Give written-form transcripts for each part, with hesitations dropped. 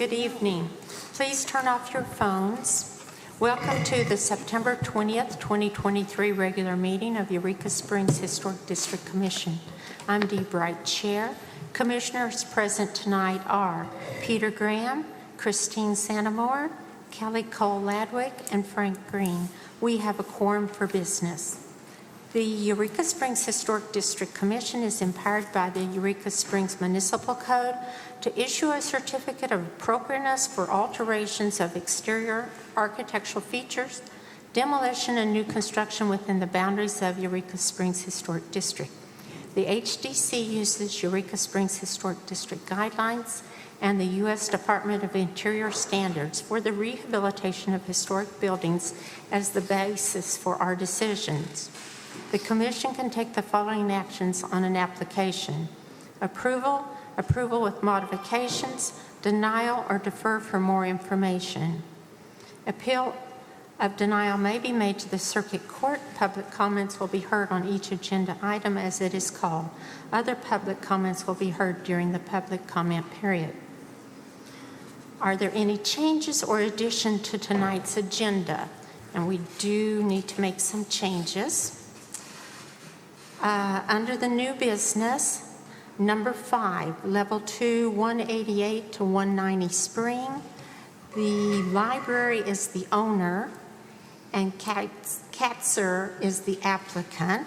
Good evening. Please turn off your phones. Welcome to the September 20th, 2023 regular meeting of Eureka Springs Historic District Commission. I'm Dee Bright, Chair. Commissioners present tonight are Peter Graham, Christine Santamore, Kelly Cole-Ladwick, and Frank Green. We have a quorum for business. The Eureka Springs Historic District Commission is empowered by the Eureka Springs Municipal Code to issue a certificate of appropriateness for alterations of exterior architectural features, demolition, and new construction within the boundaries of Eureka Springs Historic District. The HDC uses Eureka Springs Historic District guidelines and the U.S. Department of Interior standards for the rehabilitation of historic buildings as the basis for our decisions. The Commission can take the following actions on an application: approval with modifications, denial, or defer for more information. Appeal of denial may be made to the Circuit Court. Public comments will be heard on each agenda item as it is called. Other public comments will be heard during the public comment period. Are there any changes or addition to tonight's agenda? And we do need to make some changes. Under the new business, number 5, level 2, 188 to 190 Spring. The library is the owner and Katzer is the applicant.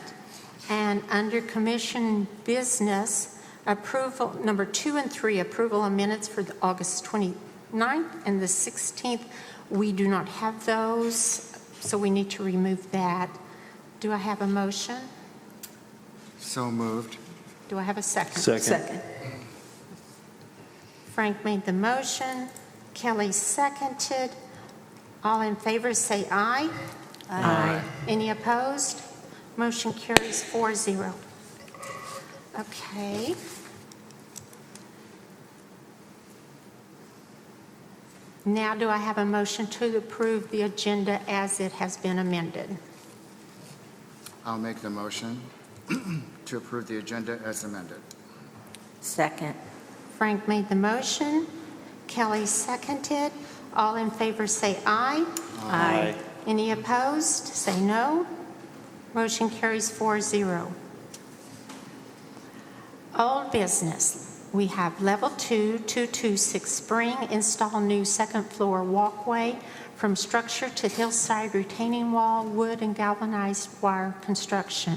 And under commission business, approval, number 2 and 3, approval of minutes for the August 29th and the 16th. We do not have those, so we need to remove that. Do I have a motion? So moved. Do I have a second? Second. Frank made the motion. Kelly seconded. All in favor say aye. Aye. Any opposed? Motion carries 4-0. Okay. Now do I have a motion to approve the agenda as it has been amended? I'll make the motion to approve the agenda as amended. Second. Frank made the motion. Kelly seconded. All in favor say aye. Aye. Any opposed? Say no. Motion carries 4-0. Old business. We have level 2, 226 Spring, install new second floor walkway from structure to hillside retaining wall, wood and galvanized wire construction.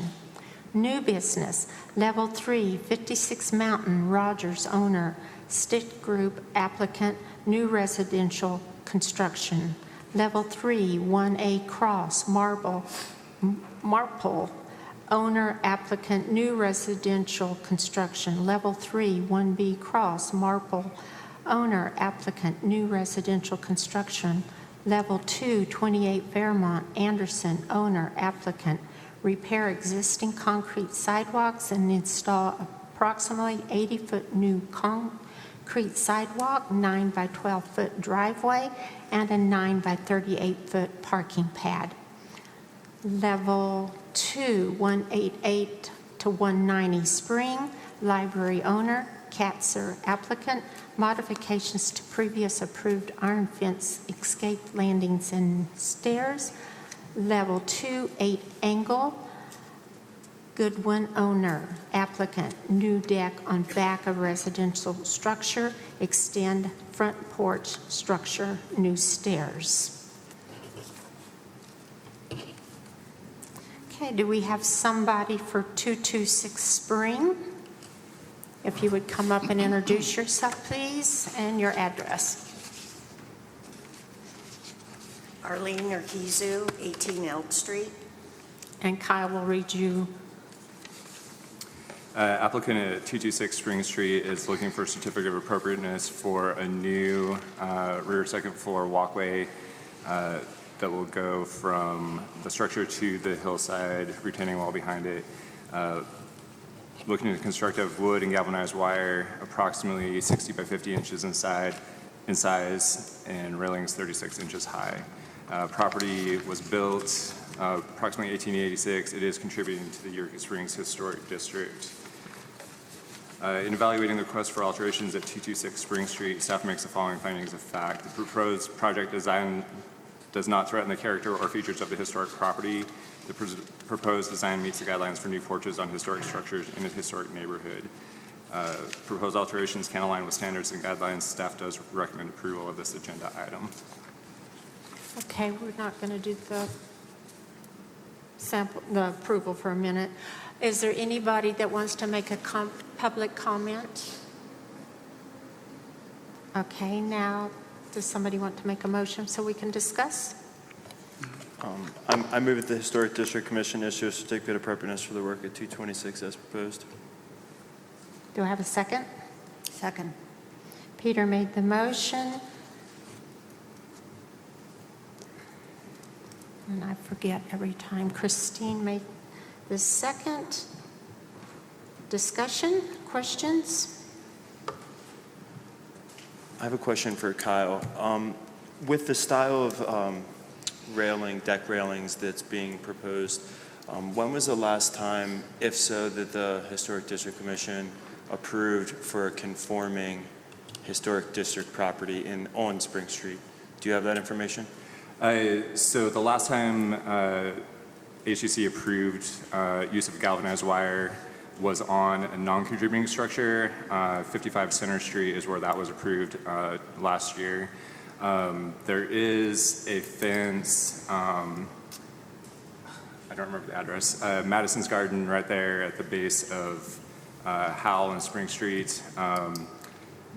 New business, level 3, 56 Mountain, Rogers owner, Stick Group applicant, new residential construction. Level 3, 1A Cross, Marple owner applicant, new residential construction. Level 3, 1B Cross, Marple owner applicant, new residential construction. Level 2, 28 Fairmont, Anderson owner applicant, repair existing concrete sidewalks and install approximately 80-foot new concrete sidewalk, 9 by 12-foot driveway, and a 9 by 38-foot parking pad. Level 2, 188 to 190 Spring, library owner, Katzer applicant, modifications to previous approved iron fence, escape landings and stairs. Level 2, 8 Angle, Goodwin owner, applicant, new deck on back of residential structure, extend front porch structure, new stairs. Okay, do we have somebody for 226 Spring? If you would come up and introduce yourself, please, and your address. Arlene Urquizu, 18 Elk Street. And Kyle will read you. Applicant at 226 Spring Street is looking for a certificate of appropriateness for a new rear second floor walkway that will go from the structure to the hillside retaining wall behind it. Looking to construct of wood and galvanized wire, approximately 60 by 50 inches in size, and railings 36 inches high. Property was built approximately 1886. It is contributing to the Eureka Springs Historic District. In evaluating the request for alterations at 226 Spring Street, staff makes the following findings of fact. The proposed project design does not threaten the character or features of the historic property. The proposed design meets the guidelines for new porches on historic structures in a historic neighborhood. Proposed alterations can align with standards and guidelines. Staff does recommend approval of this agenda item. Okay, we're not going to do the approval for a minute. Is there anybody that wants to make a public comment? Okay, now, does somebody want to make a motion so we can discuss? I move that the Historic District Commission issue a certificate of appropriateness for the work at 226 as proposed. Do I have a second? Second. Peter made the motion. And I forget every time. Christine made the second. Discussion, questions? I have a question for Kyle. With the style of deck railings that's being proposed, when was the last time, if so, that the Historic District Commission approved for a conforming Historic District property on Spring Street? Do you have that information? So the last time HDC approved use of galvanized wire was on a non-contributing structure. 55 Center Street is where that was approved last year. There is a fence, I don't remember the address, Madison's Garden right there at the base of Howell and Spring Street.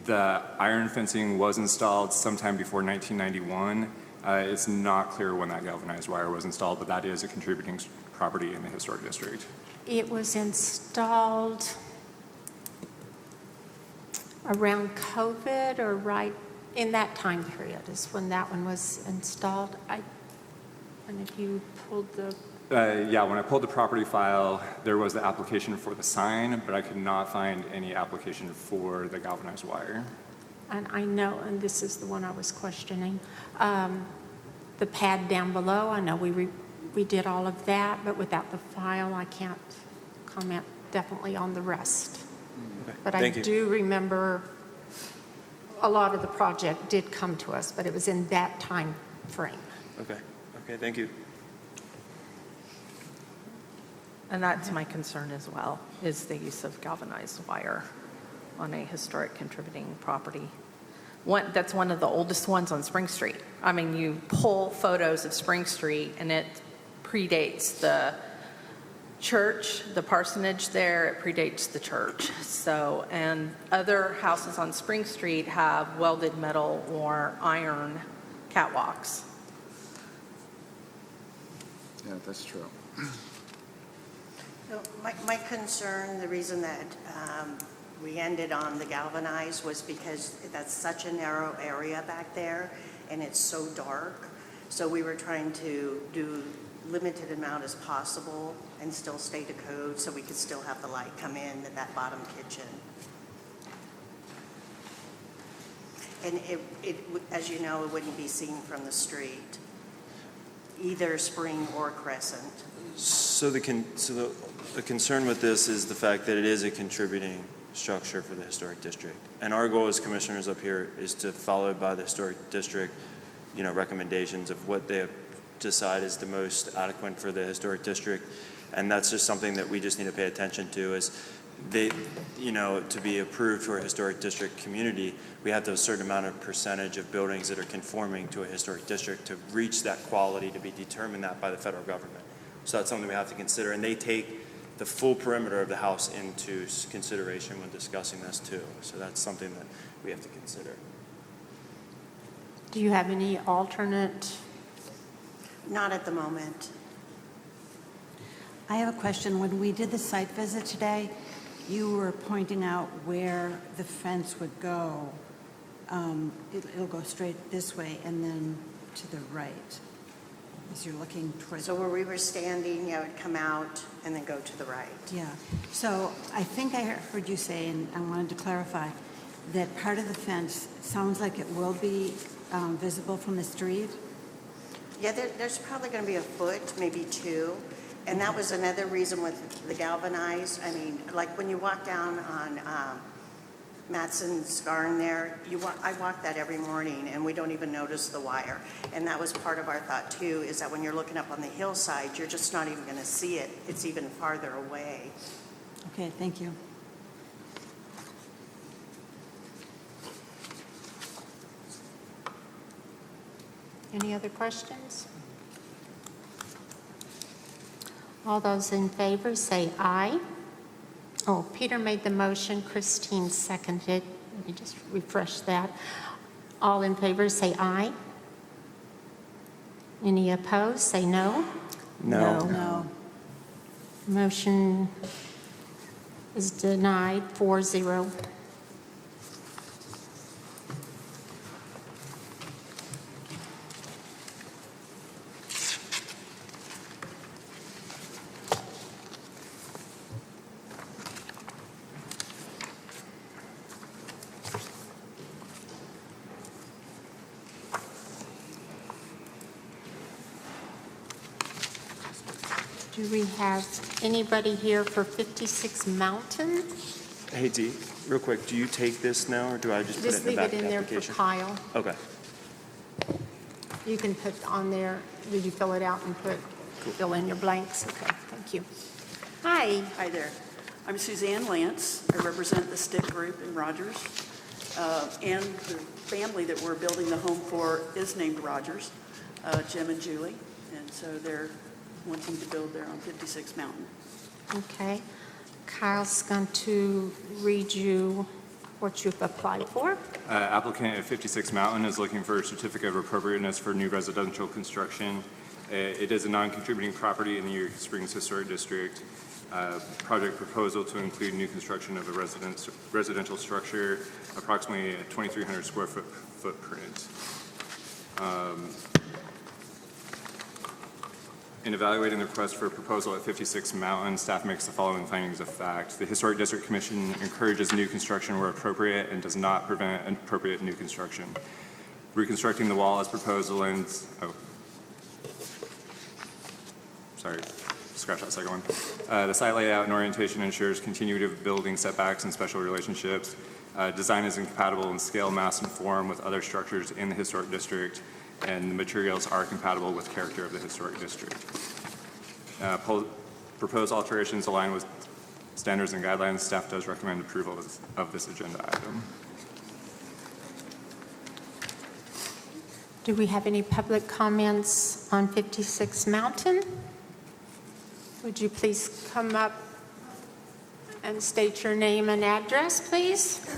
The iron fencing was installed sometime before 1991. It's not clear when that galvanized wire was installed, but that is a contributing property in the historic district. It was installed around COVID or right in that time period is when that one was installed. And if you pulled the... Yeah, when I pulled the property file, there was the application for the sign, but I could not find any application for the galvanized wire. And I know, and this is the one I was questioning, the pad down below, I know we did all of that, but without the file, I can't comment definitely on the rest. Okay. But I Thank you. do remember a lot of the project did come to us, but it was in that time frame. Okay, thank you. And that's my concern as well, is the use of galvanized wire on a historic contributing property. That's one of the oldest ones on Spring Street. I mean, you pull photos of Spring Street and it predates the church, the parsonage there, it predates the church. So, and other houses on Spring Street have welded metal or iron catwalks. Yeah, that's true. So my concern, the reason that we ended on the galvanized was because that's such a narrow area back there and it's so dark. So we were trying to do limited amount as possible and still stay to code so we could still have the light come in that bottom kitchen. And it, as you know, it wouldn't be seen from the street, either Spring or Crescent. So the concern with this is the fact that it is a contributing structure for the historic district. And our goal as commissioners up here is to follow by the historic district, recommendations of what they decide is the most adequate for the historic district. And that's just something that we just need to pay attention to is to be approved for a historic district community, we have to have a certain amount of percentage of buildings that are conforming to a historic district to reach that quality to be determined that by the federal government. So that's something we have to consider. And they take the full perimeter of the house into consideration when discussing this too. So that's something that we have to consider. Do you have any alternate? Not at the moment. I have a question. When we did the site visit today, you were pointing out where the fence would go. It'll go straight this way and then to the right as you're looking towards. So where we were standing, it would come out and then go to the right. Yeah. So I think I heard you say, and I wanted to clarify, that part of the fence sounds like it will be visible from the street. Yeah, there's probably going to be a foot, maybe two, And that was another reason with the galvanized. I mean, like when you walk down on Matson's Garden there, I walk that every morning and we don't even notice the wire. And that was part of our thought too, is that when you're looking up on the hillside, you're just not even going to see it. It's even farther away. Okay, thank you. Any other questions? All those in favor say aye. Oh, Peter made the motion, Christine seconded. Let me just refresh that. All in favor say aye. Any opposed, say no. No. Motion is denied, 4-0. Do we have anybody here for 56 Mountain? Hey, Dee, real quick, do you take this now, or do I just put it Just in the leave back it of in the there for application? Kyle. Okay. You can put on there, did you fill it out and fill in your blanks? Okay, thank you. Hi, Hi there. I'm Suzanne Lance. I represent the Stick Group in Rogers. And the family that we're building the home for is named Rogers, Jim and Julie. And so they're wanting to build there on 56 Mountain. okay. Kyle's going to read you what you've applied for. Applicant at 56 Mountain is looking for a certificate of appropriateness for new residential construction. It is a non-contributing property in the Eureka Springs Historic District. Project proposal to include new construction of a residential structure, approximately a 2,300 square foot footprint. In evaluating the request for a proposal at 56 Mountain, staff makes the following findings of fact. The Historic District Commission encourages new construction where appropriate and does not prevent inappropriate new construction. Reconstructing the wall as proposed lends, scratch that second one. The site layout and orientation ensures continuity of building setbacks and special relationships. Design is incompatible in scale, mass, and form with other structures in the Historic District, and the materials are compatible with character of the Historic District. Proposed alterations align with standards and guidelines. Staff does recommend approval of this agenda item. Do we have any public comments on 56 Mountain? Would you please come up and state your name and address, please?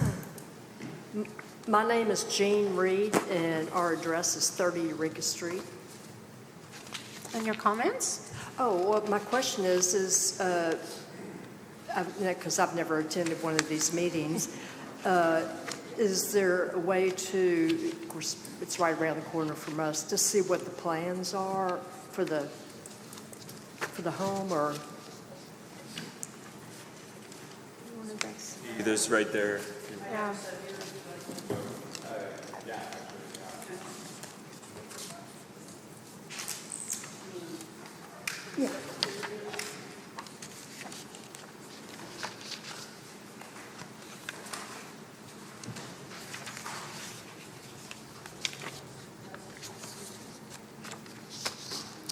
My name is Jean Reed, and our address is 30 Eureka Street. And your comments? Oh, well, my question is because I've never attended one of these meetings, is there a way to, of course, it's right around the corner from us, to see what the plans are for the home, or? There's right there. Yeah. Yeah.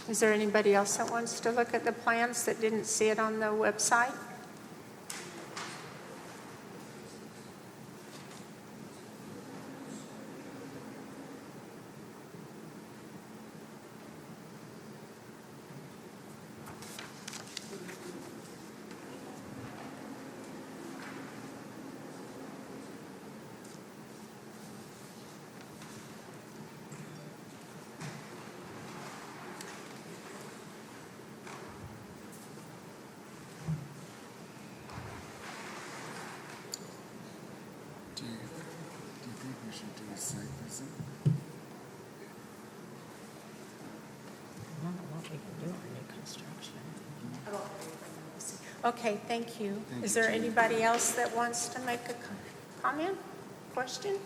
Is there anybody else that wants to look at the plans that didn't see it on the website? Do you think we should do a site visit? I don't know what we can do on new construction. Okay, thank you. Thank Is you, there Jean. anybody else that wants to make a comment, question?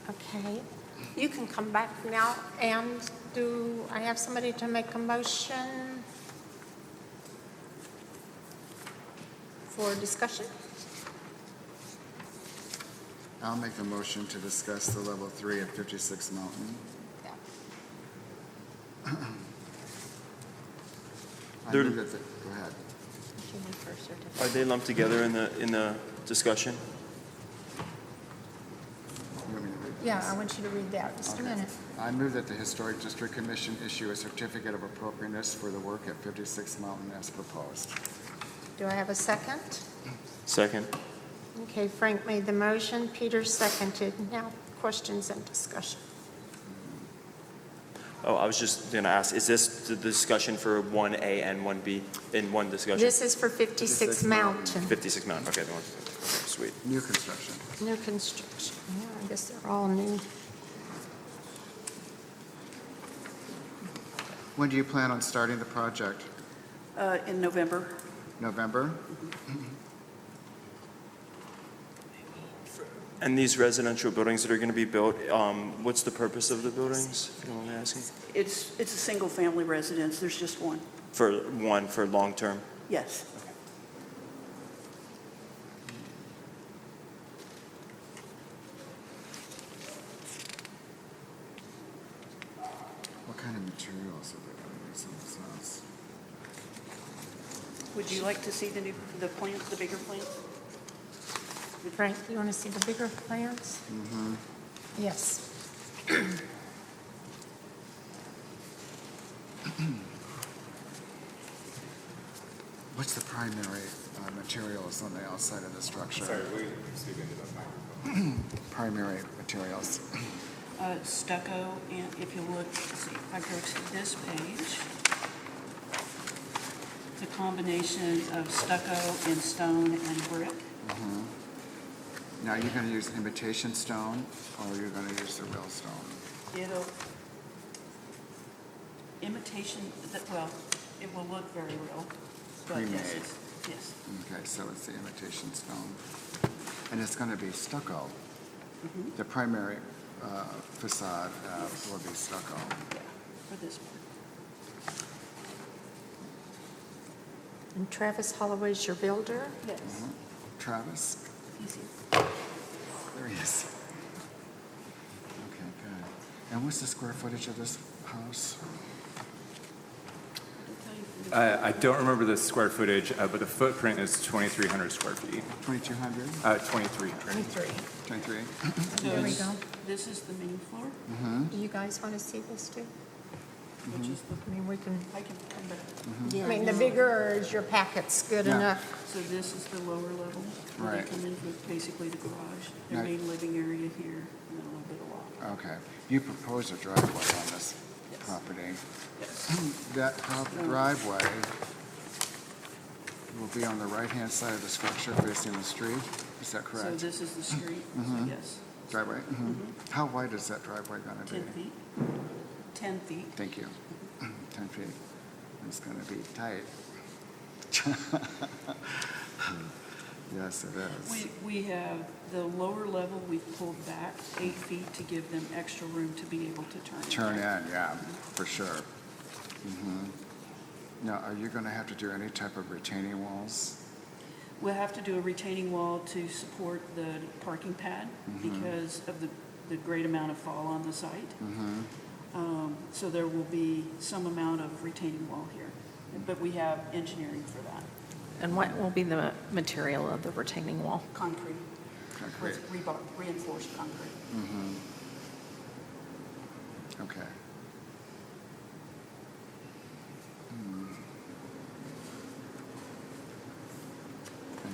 Okay. You can come back now, and do I have somebody to make a motion for discussion? I'll make a motion to discuss the level 3 at 56 Mountain. I There- move that go ahead. Are they lumped together in the discussion? You want me to read Yeah, this? I want you to read that, just a Okay. minute. I move that the Historic District Commission issue a certificate of appropriateness for the work at 56 Mountain as proposed. Do I have a second? Second. Okay, Frank made the motion, Peter seconded. Now, questions and discussion. Oh, I was just going to ask, is this the discussion for 1A and 1B in one discussion? This is for 56 56 Mountain, 56 Mountain, okay, the one, sweet. New construction. new construction. Yeah, I guess they're all new. When do you plan on starting the project? In November. November? And these residential buildings that are going to be built, what's the purpose of the buildings, if you don't mind me asking? It's a single-family residence. There's just one. For long-term? Yes. What kind of materials are they going to use in this house? Would you like to see the plans, the bigger plans? Frank, you want to see the bigger plans? Mm-hmm. Yes. What's the primary materials on the outside of the structure? Sorry, we speak into the microphone. Primary materials. Stucco, and if you look, let's see, if I go to this page, it's a combination of stucco and stone and brick. Now, you're going to use imitation stone, or you're going to use the real stone? It'll, imitation, well, it will look very real, but yes, Pre-made. yes. Okay, so it's the imitation stone. And it's going to be stucco. The primary facade will be stucco. Yeah, for this one. And Travis Holloway's your builder? Yes. Travis? Easy. There he is. Okay, good. And what's the square footage of this house? I don't remember the square footage, but the footprint is 2,300 square feet. 2,200? 2,300. 23. 23? There we go. This is the main floor, Do you guys want to see this too? which is the, I mean, we can, I can come back. I mean, the bigger is your packet's good Yeah. enough. So this is the lower level, where Right. they come in with basically the garage, their Right. main living area here, and then a little bit of walk. Okay. You propose a driveway on this Yes. property. Yes. That driveway will be on the right-hand side of the structure facing the street. Is that So correct? this is the street, so yes, Driveway? How wide is that driveway going to be? 10 feet. 10 feet. Thank you. 10 feet. It's going to be tight. Yes, it is. We have, the lower level, we've pulled back 8 feet to give them extra room to be able to turn. Turn in, yeah, for sure. Now, are you going to have to do any type of retaining walls? We'll have to do a retaining wall to support the parking pad because of the great amount of fall on the site. So there will be some amount of retaining wall here, but we have engineering for that. And what will be the material of the retaining wall? Concrete, Concrete. with rebar, reinforced concrete. Okay. And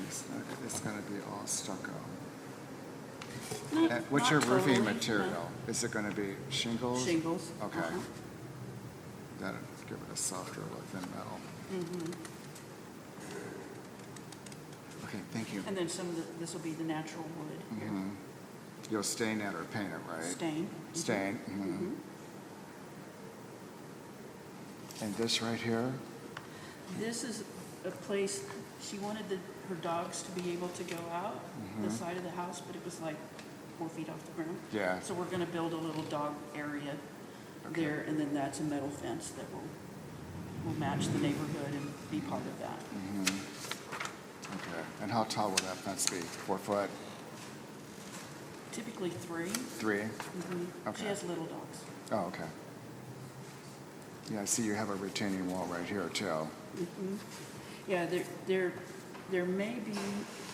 it's going to be all stucco. And what's your Not roofing totally, material? Is it going to be shingles? Shingles. Okay. uh-huh. That'll give it a softer look than metal. Okay, thank you. And then some of this will be the natural wood here. You'll stain it or paint it, right? Stain. Stain. And this right here? This is a place, she wanted her dogs to be able to go out the side of the house, but it was like 4 feet off the ground. Yeah. So we're going to build a little dog area Okay. there, and then that's a metal fence that will match the neighborhood and be part of that. Okay. And how tall will that fence be? 4 foot? Typically 3. 3? Okay. She has little dogs. Oh, okay. Yeah, I see you have a retaining wall right here too. Yeah, there may be,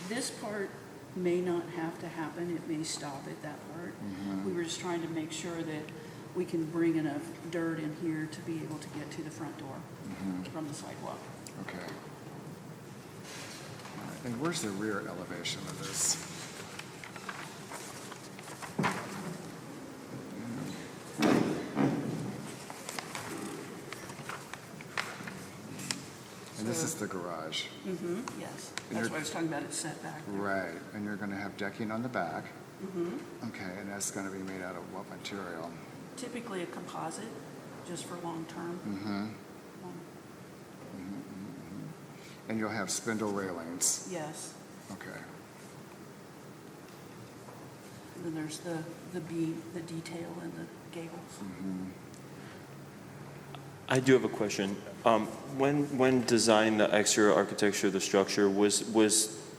this part may not have to happen, it may stop at that part. We were just trying to make sure that we can bring enough dirt in here to be able to get to the front door from the sidewalk. Okay. All right. And where's the rear elevation of this? And this is the garage. Yes, And that's you're- why I was talking about it set back. Right. And you're going to have decking on the back. Okay. And that's going to be made out of what material? Typically a composite, just for long-term. And you'll have spindle railings. Yes. Okay. And then there's the beam, the detail in the gables. I do have a question. When designing the exterior architecture of the structure, was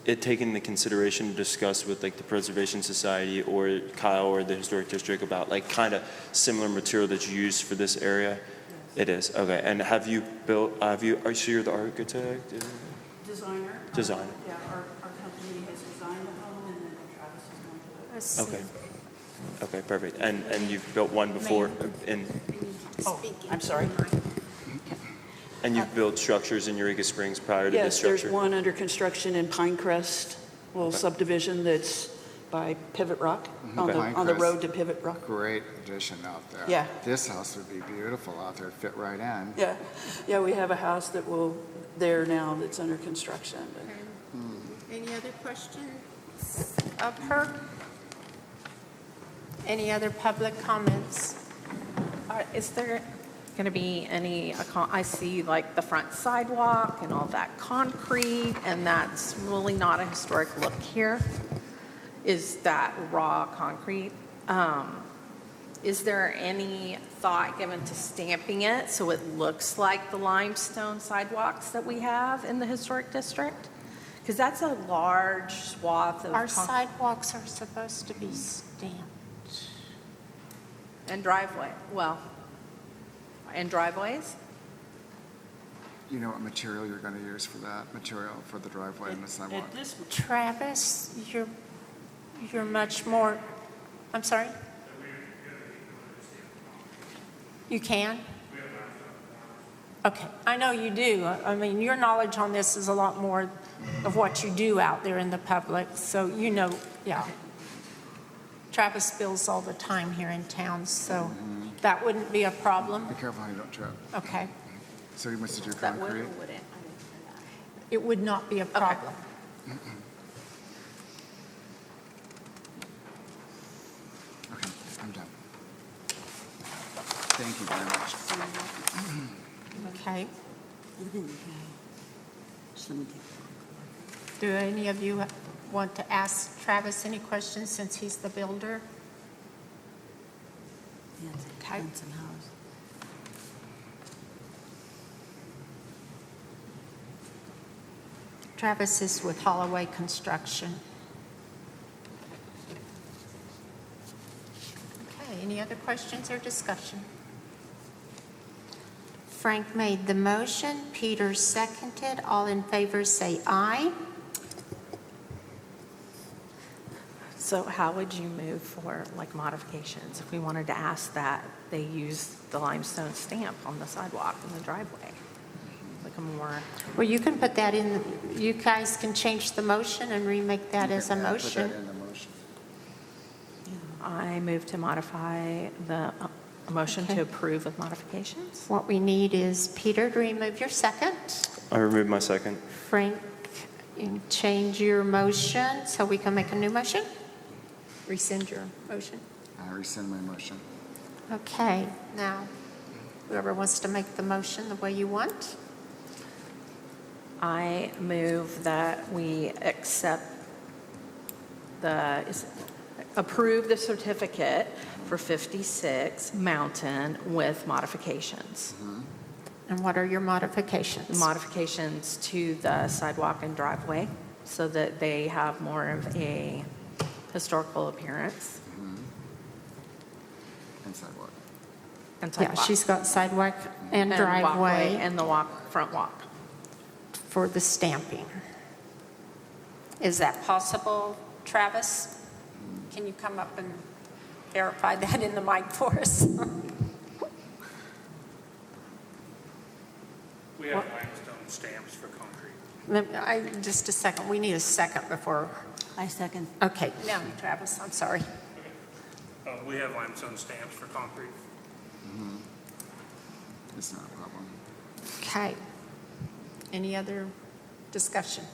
it taken into consideration to discuss with like the Preservation Society or Kyle or the Historic District about like kind of similar material that you used for this area? It is, okay. And have you built, are you sure you're the architect? Designer. Designer. Yeah, our company has designed the home, and then Travis is going to Let's see. Okay. Okay, perfect. And you've built one before Oh, I'm sorry. and you've built structures in Eureka Springs prior to this Yes, structure? there's one under construction in Pinecrest, a little subdivision that's by Pivot Rock, on the Pinecrest. road to Pivot Rock. Great addition out there. Yeah. This house would be beautiful out there, fit right in. Yeah, we have a house that will, there now that's under construction. but- Any other questions of her? Any other public comments? Is there going to be any, I see like the front sidewalk and all that concrete, and that's really not a historic look here. Is that raw concrete? Is there any thought given to stamping it so it looks like the limestone sidewalks that we have in the historic district? Because that's a large swath of. Our sidewalks are supposed to be stamped. And driveway, well, and driveways? You know what material you're going to use for that? Material for the driveway and the sidewalk? At this, Travis, you're much more, I'm sorry? You can? Okay, I know you do. I mean, your knowledge on this is a lot more of what you do out there in the public, so you know, yeah. Travis spills all the time here in town, so that wouldn't be a problem. Be careful how you don't trip. Okay, So you must do That would concrete? or wouldn't? it would not be a problem. Okay, I'm done. Thank you very much. Okay. Do any of you want to ask Travis any questions since he's the builder? Okay. Travis is with Holloway Construction. Okay, any other questions or discussion? Frank made the motion, Peter seconded. All in favor say aye. So how would you move for like modifications if we wanted to ask that they use the limestone stamp on the sidewalk and the driveway? Like a more, Well, you can put that in, you guys can change the motion and remake that as a Yeah, motion. Put that in the motion. I move to modify the motion Okay. to approve with modifications. What we need is Peter to remove your second. I removed my second. Frank, you change your motion so we can make a new motion? Rescind your motion. I rescind my motion. Okay, now, whoever wants to make the motion the way you want. I move that we accept the, approve the certificate for 56 Mountain with modifications. And what are your modifications? Modifications to the sidewalk and driveway so that they have more of a historical appearance And sidewalk. and Yeah, sidewalk. she's got sidewalk and walkway driveway and the front walk. for the stamping. Is that possible, Travis? Can you come up and verify that in the mic for us? We have limestone stamps for concrete. Just a second, we need a second before, I second. okay, now Travis, I'm sorry. We have limestone stamps for concrete. It's not a problem. Okay. Any other discussion?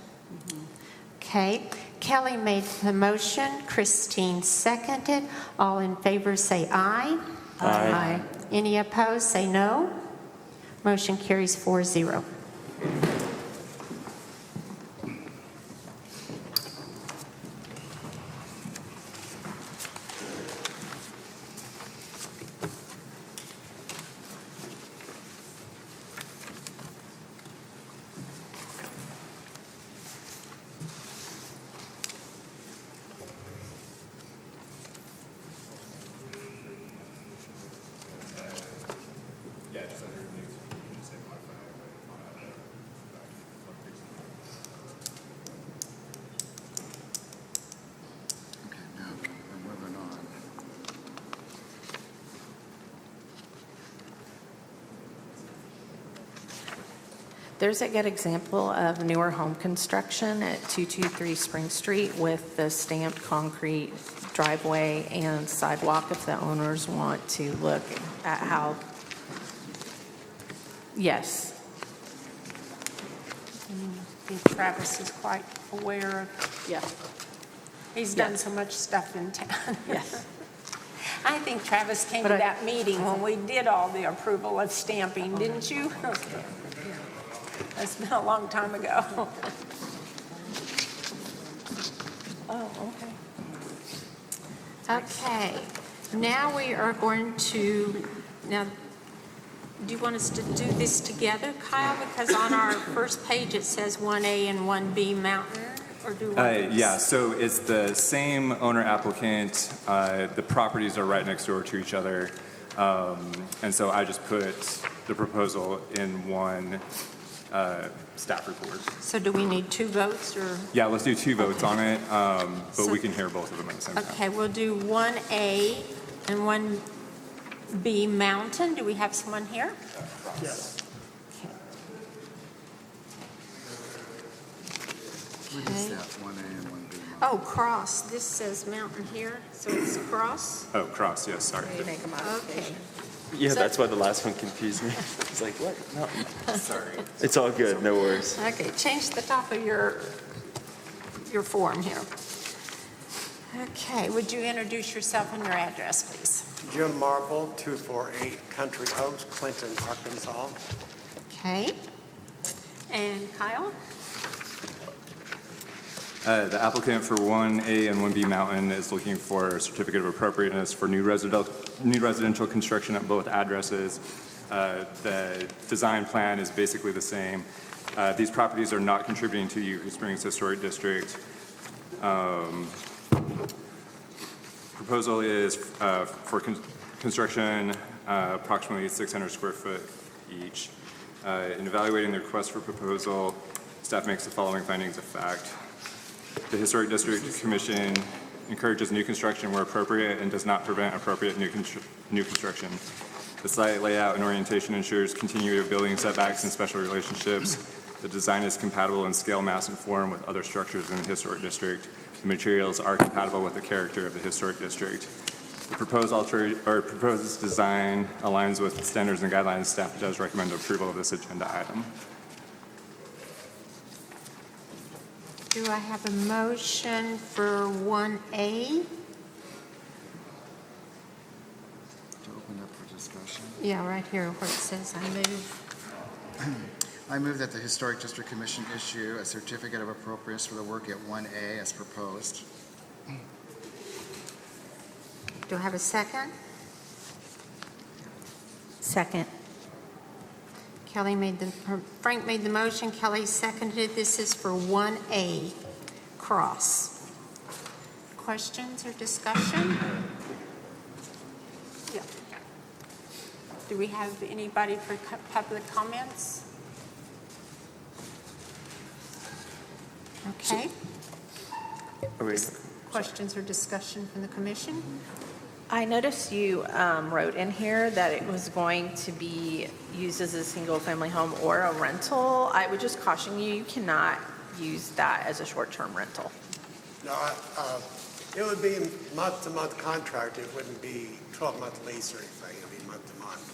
Okay. Kelly made the motion, Christine seconded. All in favor say aye. Aye. Any opposed, say no. Motion carries 4-0. Okay, now we're moving on. There's a good example of newer home construction at 223 Spring Street with the stamped concrete driveway and sidewalk if the owners want to look at how. Yes. I think Travis is quite aware of, Yeah. he's done so much stuff in town. Yes. I think Travis came to But I- that meeting when we did all the approval of stamping, didn't you? That's been a long time ago. Oh, okay. Okay, now we are going to, now, do you want us to do this together, Kyle? Because on our first page, it says 1A and 1B Mountain, or do we? Yeah, so it's the same owner applicant. The properties are right next door to each other. And so I just put the proposal in one staff report. So do we need two votes, or? Yeah, let's do two votes on it, but we can hear both of them at the same time. Okay, we'll do 1A and 1B Mountain. Do we have someone here? Yes. Okay. What is that, 1A and 1B? Oh, cross. This says mountain here, so it's cross? Oh, cross, yes, sorry. You make a Okay. modification. Yeah, So- that's why the last one confused me. It's like, what? No. Sorry. It's all good, no worries. Okay, change the top of your form here. Okay, would you introduce yourself and your address, please? Jim Marble, 248 Country Oaks, Clinton, Arkansas. Okay. And Kyle? The applicant for 1A and 1B Mountain is looking for a certificate of appropriateness for new residential construction at both addresses. The design plan is basically the same. These properties are not contributing to Eureka Springs Historic District. Proposal is for construction approximately 600 square foot each. In evaluating the request for proposal, staff makes the following findings of fact. The Historic District Commission encourages new construction where appropriate and does not prevent appropriate new construction. The site layout and orientation ensures continuity of building setbacks and special relationships. The design is compatible in scale, mass, and form with other structures in the Historic District. The materials are compatible with the character of the Historic District. The proposed design aligns with standards and guidelines. Staff does recommend approval of this agenda item. Do I have a motion for 1A? To open up for discussion. Yeah, right here where it says I move. I move that the Historic District Commission issue a certificate of appropriateness for the work at 1A as proposed. Do I have a second? Second. Frank made the motion, Kelly seconded. This is for 1A, cross. Questions or discussion? Yeah. Do we have anybody for public comments? Okay. Are we- Questions or discussion from the commission? I noticed you wrote in here that it was going to be used as a single-family home or a rental. I would just caution you, you cannot use that as a short-term rental. No, it would be month-to-month contract. It wouldn't be 12-month lease or anything. It would be month-to-month.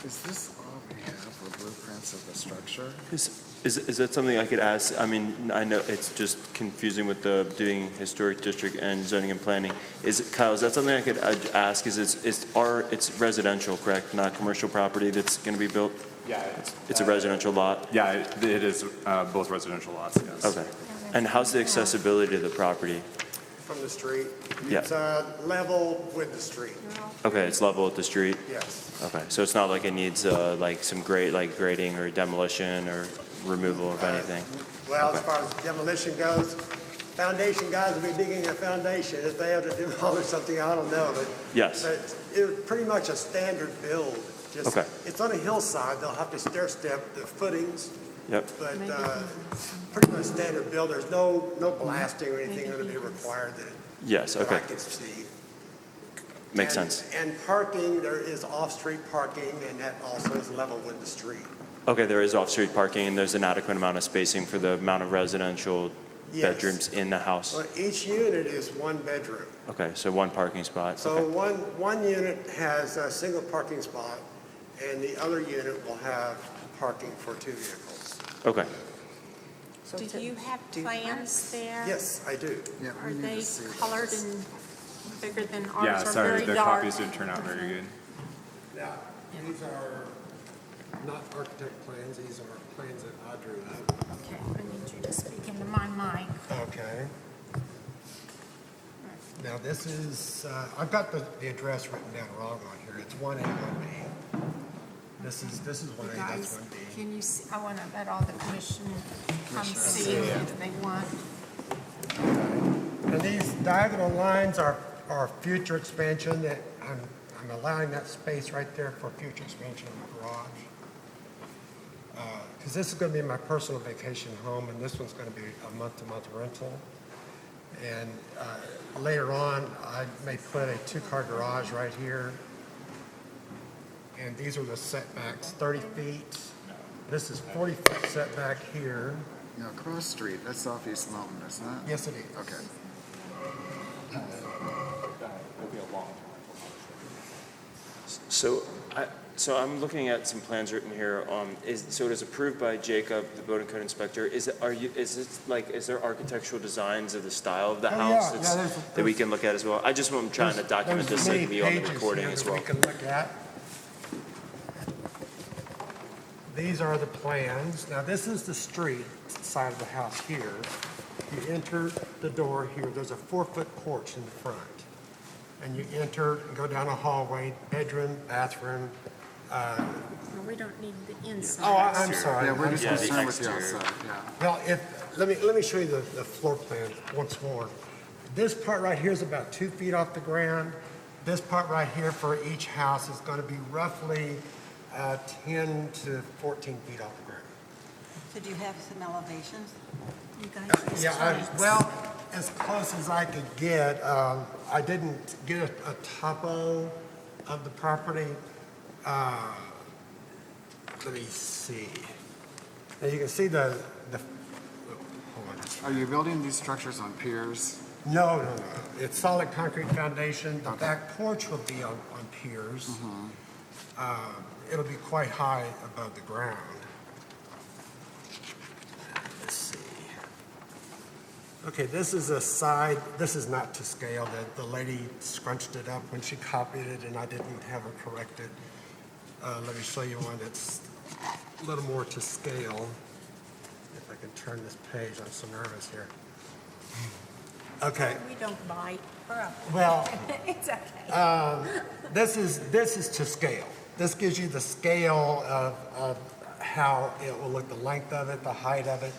Is this all we have for blueprints of the structure? Is that something I could ask? I mean, I know it's just confusing with the doing historic district and zoning and planning. Kyle, is that something I could ask? It's residential, correct? Not commercial property that's going to be built? Yeah. It's a residential lot? Yeah, it is both residential lots, yes. Okay. And how's the accessibility to the property? From the street. Yeah. It's level with the street. Okay, it's level with the street? Yes. Okay, so it's not like it needs like some grading or demolition or removal of anything? Well, as Okay. far as demolition goes, foundation guys will be digging a foundation. If they have to demolish something, I don't know, but. Yes. But it's pretty much a standard build. Just- Okay. It's on a hillside. They'll have to stair step the footings, Yep. but pretty much standard build. There's no blasting or anything going to be required Yes, that I okay. can see. Makes And- sense. And parking, there is off-street parking, and that also is level with the street. Okay, there is off-street parking and there's an adequate amount of spacing for the amount of residential Yes. bedrooms in the house? Well, each unit is one bedroom. Okay, so one parking spot. So Okay. one unit has a single parking spot, and the other unit will have parking for two vehicles. Okay. Do you have plans there? Yes, I do. Yeah, Are we need they to see colored this. and bigger than ours Yeah, or sorry, very the dark? copies didn't turn out very good. Now, these are not architect plans, these are plans that I drew up. Okay, I need you to speak into my mic. Okay. Now, this is, I've got the address written down wrong on here. It's 1A, 1B. This is 1A, that's Guys, 1B. can you see, I want to let all the commission come see if they want. And these diagonal lines are future expansion, that I'm allowing that space right there for future expansion of the garage. Because this is going to be my personal vacation home, and this one's going to be a month-to-month rental. And later on, I may put a two-car garage right here. And these are the setbacks, 30 feet. This is 40-foot setback here. No, Cross Street, that's off East Mountain, isn't it? Yes, it is. Okay. So I'm looking at some plans written here. So it is approved by Jacob, the building code inspector. Is there architectural designs of the style of the Oh, house yeah, that's- there's- that we can look at as well? I'm trying to document There's this so it many can be on the pages recording here as that well. we can look at. These are the plans. Now, this is the street side of the house here. You enter the door here, there's a 4-foot porch in the front. And you enter and go down a hallway, bedroom, bathroom. No, we don't need the inside. Oh, I'm sorry. Yeah, we're just Yeah, the concerned with the exterior. outside, yeah. Well, let me show you the floor plan once more. This part right here is about 2 feet off the ground. This part right here for each house is going to be roughly 10 to 14 feet off the ground. So do you have some elevations? You guys, Yeah, well, as close as I could get. I didn't get a topo of the property. Let me see. Now you can see hold on. Are you building these structures on piers? No. It's solid concrete foundation. The back porch will be on piers. It'll be quite high above the ground. Let's see. Okay, this is a side, this is not to scale. The lady scrunched it up when she copied it, and I didn't have her correct it. Let me show you one that's a little more to scale. If I can turn this page, I'm so nervous here. Okay, We don't bite. We're up. well, It's okay. this is to scale. This gives you the scale of how it will look, the length of it, the height of it.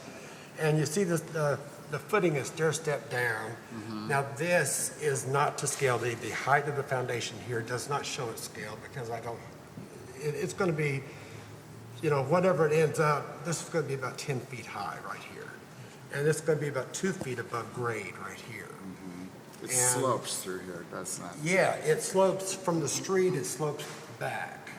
And you see this, the footing is stair step down. Now this is not to scale. The height of the foundation here does not show its scale because it's going to be, whatever it ends up, this is going to be about 10 feet high right here. And it's going to be about 2 feet above grade right here. It And- slopes through here, does not. Yeah, it slopes from the street, it slopes back.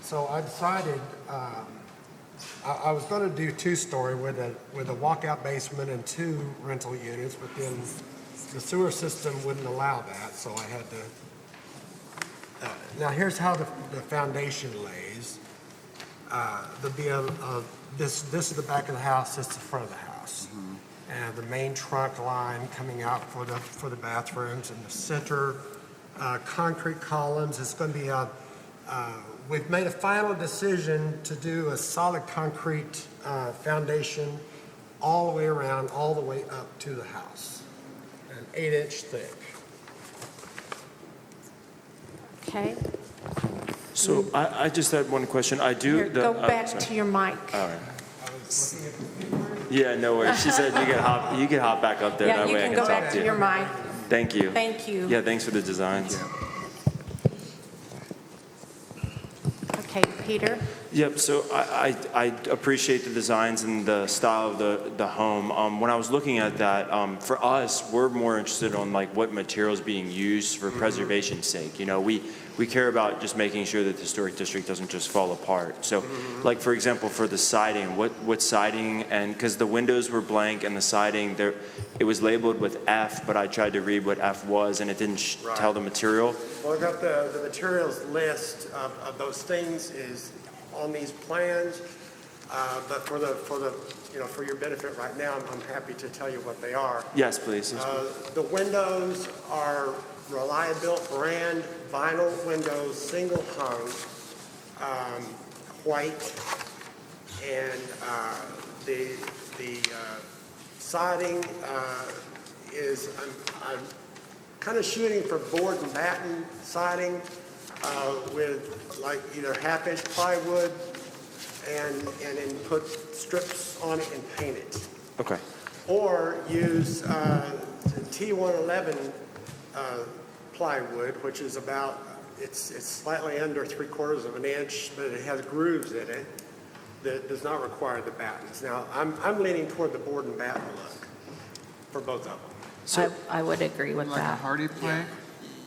So I decided, I was going to do two-story with a walkout basement and 2 rental units, but then the sewer system wouldn't allow that, so I had to. Now here's how the foundation lays. There'll be this is the back of the house, this is the front of the house. And the main trunk line coming out for the bathrooms, and the center concrete columns. It's going to be we've made a final decision to do a solid concrete foundation all the way around, all the way up to the house, an 8-inch thick. Okay. So I just had one question. I do. Here, go back to your mic. All right. Yeah, no worries. She said you can hop back up there. Yeah, That you way I can can go talk back to to you. your mic. Thank you. Thank you. Yeah, thanks for the designs. Okay, Peter? Yep, so I appreciate the designs and the style of the home. When I was looking at that, for us, we're more interested on like what materials being used for preservation's sake. We care about just making sure that the historic district doesn't just fall apart. So like, for example, for the siding, what siding, and because the windows were blank and the siding, it was labeled with F, but I tried to read what F was and it didn't tell the material. Well, I got the materials list of those things is on these plans, but for your benefit right now, I'm happy to tell you what they are. Yes, please. The windows are Reliabuilt brand vinyl windows, single hung, white, and the siding is I'm kind of shooting for board and batten siding with like either half-inch plywood and then put strips on it and paint it. Okay. Or use T111 plywood, which is about, it's slightly under 3/4 of an inch, but it has grooves in it that does not require the battens. Now, I'm leaning toward the board and batten look for both of them. So I would agree with Like a that. hardy plank?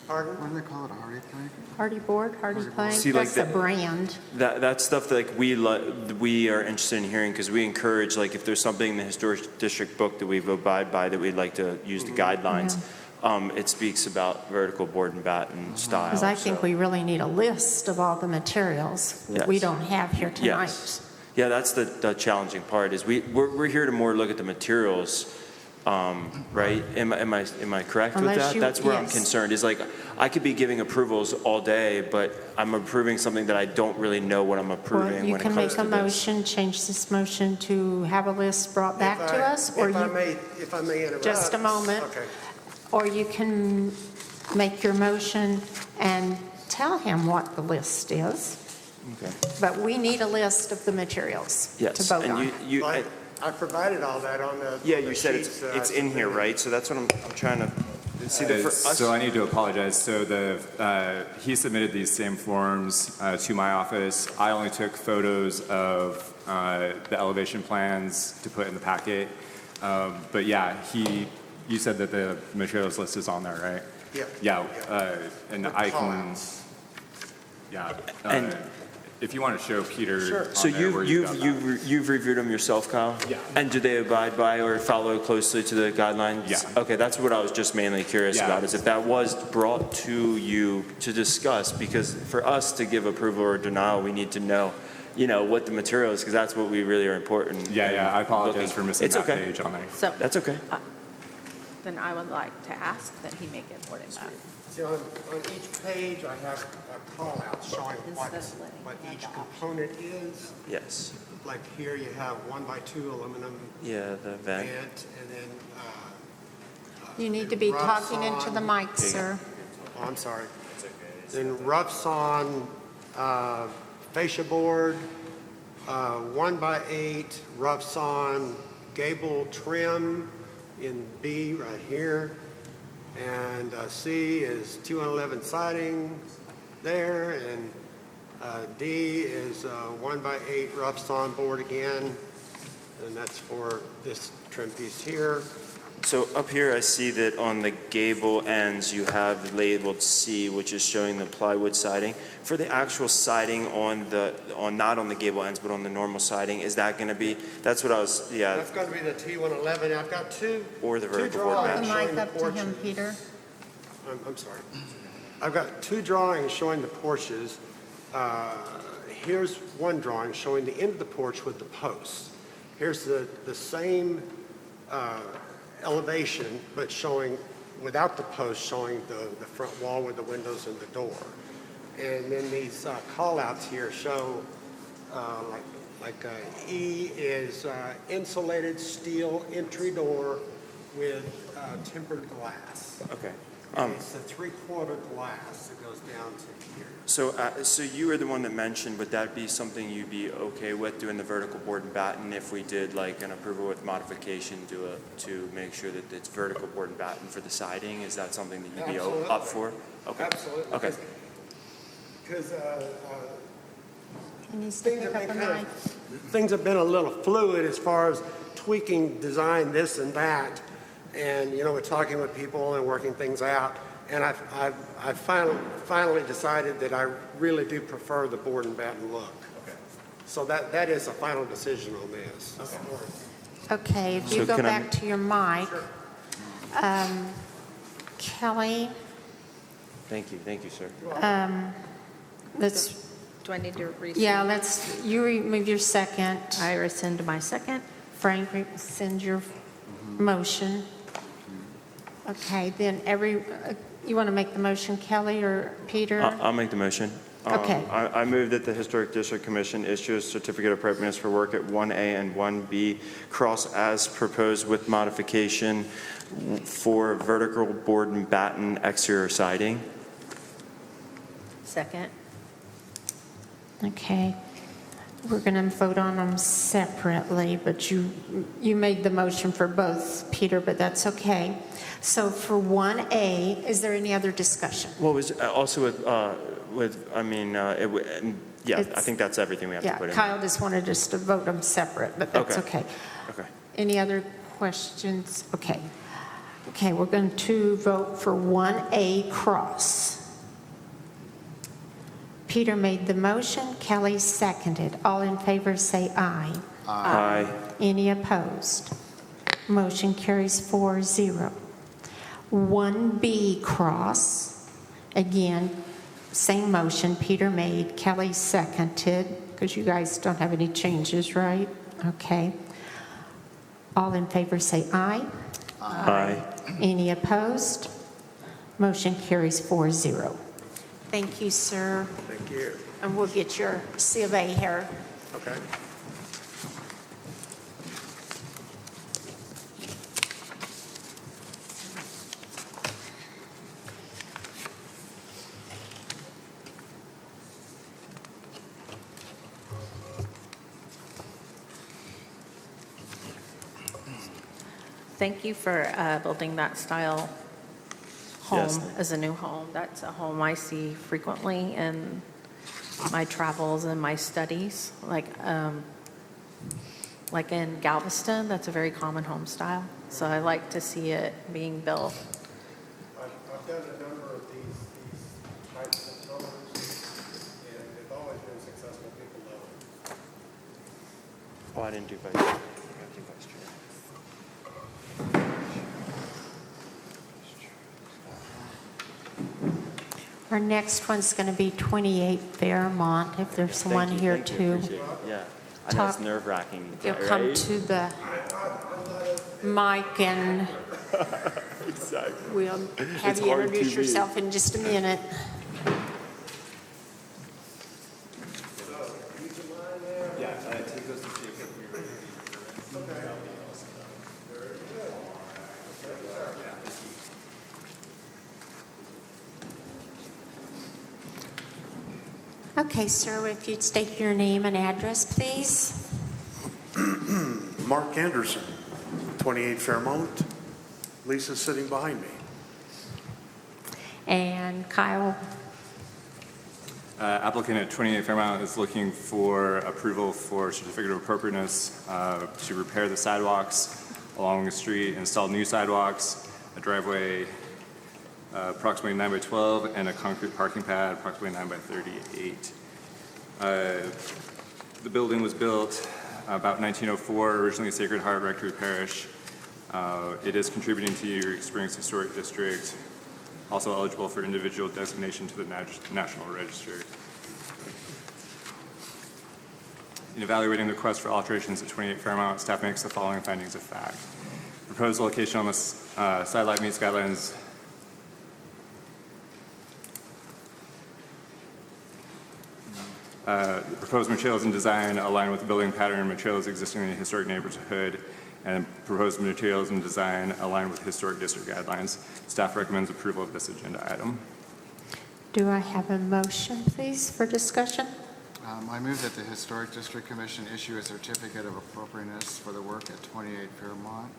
Pardon? What do they call it, a hardy plank? Hardy board, hardy plank, See, like that's the that- brand. That's stuff that like we are interested in hearing because we encourage, like, if there's something in the historic district book that we've abide by that we'd like to use the guidelines. It speaks about vertical board and batten style. Because I think so- we really need a list of all the materials that we Yes. don't have here tonight. Yes. Yeah, that's the challenging part is we're here to more look at the materials, right? Am I correct with Unless that? you- That's where I'm yes. concerned is like I could be giving approvals all day, but I'm approving something that I don't really know what I'm Well, approving you when it can comes make to a this. motion, change this motion to have a list brought back to us, or If I you, may interrupt. just a moment. Okay. Or you can make your motion and tell him what the list is. Okay. But we need a list of the materials to Yes, vote and on. you I provided all that on the. yeah, on the you said sheets that I it's in here, submitted. right? So that's what I'm trying to see that for us. So I need to apologize. So he submitted these same forms to my office. I only took photos of the elevation plans to put in the packet. But yeah, you said that the materials list is on there, right? Yeah. Yeah, and With I can, call-outs. yeah. And- if you want to show Peter Sure. on So there where you got that. you've reviewed them yourself, Kyle? Yeah. And do they abide by or follow closely to the guidelines? Yeah. Okay, that's what I was just mainly curious Yeah. about, is if that was brought to you to discuss, because for us to give approval or denial, we need to know, what the material is, because that's what we really are important. Yeah, I apologize looking- for missing It's that okay. page on there. So That's okay. then I would like to ask that he make it more than that. See, on each page, I have a call-out showing what each component is. Yes. Like here, you have 1x2 aluminum Yeah, the vent. vent, and then, You need to be Roughs talking into the on- mic, sir. oh, I'm sorry. Then roughs on fascia board, 1x8, roughs on gable trim in B right here. And C is 211 siding there, and D is 1x8 roughs on board again, and that's for this trim piece here. So up here, I see that on the gable ends, you have labeled C, which is showing the plywood siding. For the actual siding not on the gable ends, but on the normal siding, is that going to be, that's what I was, yeah, That's going to be the T111. I've got two or the two vertical board The drawings match? showing mic the up to him, porches. Peter. I'm sorry. I've got two drawings showing the porches. Here's one drawing showing the end of the porch with the posts. Here's the same elevation, but showing, without the post, showing the front wall with the windows and the door. And then these call-outs here show, E is insulated steel entry door with tempered glass. Okay. And it's a three-quarter glass that goes down to here. So you were the one that mentioned, would that be something you'd be okay with doing the vertical board and batten if we did like an approval with modification to make sure that it's vertical board and batten for the siding? Is that something that you'd be Absolutely. up for? Okay. Absolutely. Okay. Because He needs to pick up a mic. things have been a little fluid as far as tweaking design this and that. And, we're talking with people and working things out. And I've finally decided that I really do prefer the board and batten look. Okay. So that is a final decision on this. Okay, if So you go can I- back to your mic. Kelly, Thank you, sir. let's, Do I need to rescind? yeah, you remove your second. I rescind my second. Frank, rescind your motion. Okay, then you want to make the motion, Kelly or Peter? I'll make the motion. Okay. I move that the Historic District Commission issue a certificate of appropriateness for work at 1A and 1B cross as proposed with modification for vertical board and batten exterior siding. Second. Okay. We're going to vote on them separately, but you made the motion for both, Peter, but that's okay. So for 1A, is there any other discussion? What was also I It's- think that's everything we have to Yeah, put in. Kyle just wanted us to vote them separate, but that's okay. Okay. Any other questions? Okay. Okay, we're going to vote for 1A cross. Peter made the motion, Kelly seconded. All in favor say aye. Aye. Any opposed? Motion carries 4-0. 1B cross, again, same motion, Peter made, Kelly seconded, because you guys don't have any changes, right? Okay. All in favor say aye. Aye. Any opposed? Motion carries 4-0. Thank you, sir. Thank you. And we'll get your C of A here. Okay. Thank you for building that style home Yes. as a new home. That's a home I see frequently in my travels and my studies. Like in Galveston, that's a very common home style. So I like to see it being built. I've done a number of these types of homes, and they've always been successful. People love them. Oh, I didn't do vice chair. I gotta do vice chair. Our next one's going to be 28 Fairmont, if there's someone Thank you, here thank you, to appreciate it. Yeah, I know it's talk. nerve-wracking. You'll come right? to the mic and We'll have you introduce yourself in just a minute. Okay, sir, if you'd state your name and address, please. Mark Anderson, 28 Fairmount. Lisa's sitting behind me. And Kyle, Applicant at 28 Fairmount is looking for approval for certificate of appropriateness to repair the sidewalks along the street, install new sidewalks, a driveway approximately 9 by 12, and a concrete parking pad approximately 9 by 38. The building was built about 1904, originally Sacred Heart Rectory Parish. It is contributing to your Springs Historic District, also eligible for individual designation to the National Register. In evaluating the request for alterations at 28 Fairmount, staff makes the following findings of fact. Proposed location on the side lot meets guidelines proposed materials and design align with the building pattern and materials existing in the historic neighborhood, and proposed materials and design align with historic district guidelines. Staff recommends approval of this agenda item. do I have a motion, please, for discussion? I move that the Historic District Commission issue a certificate of appropriateness for the work at 28 Fairmont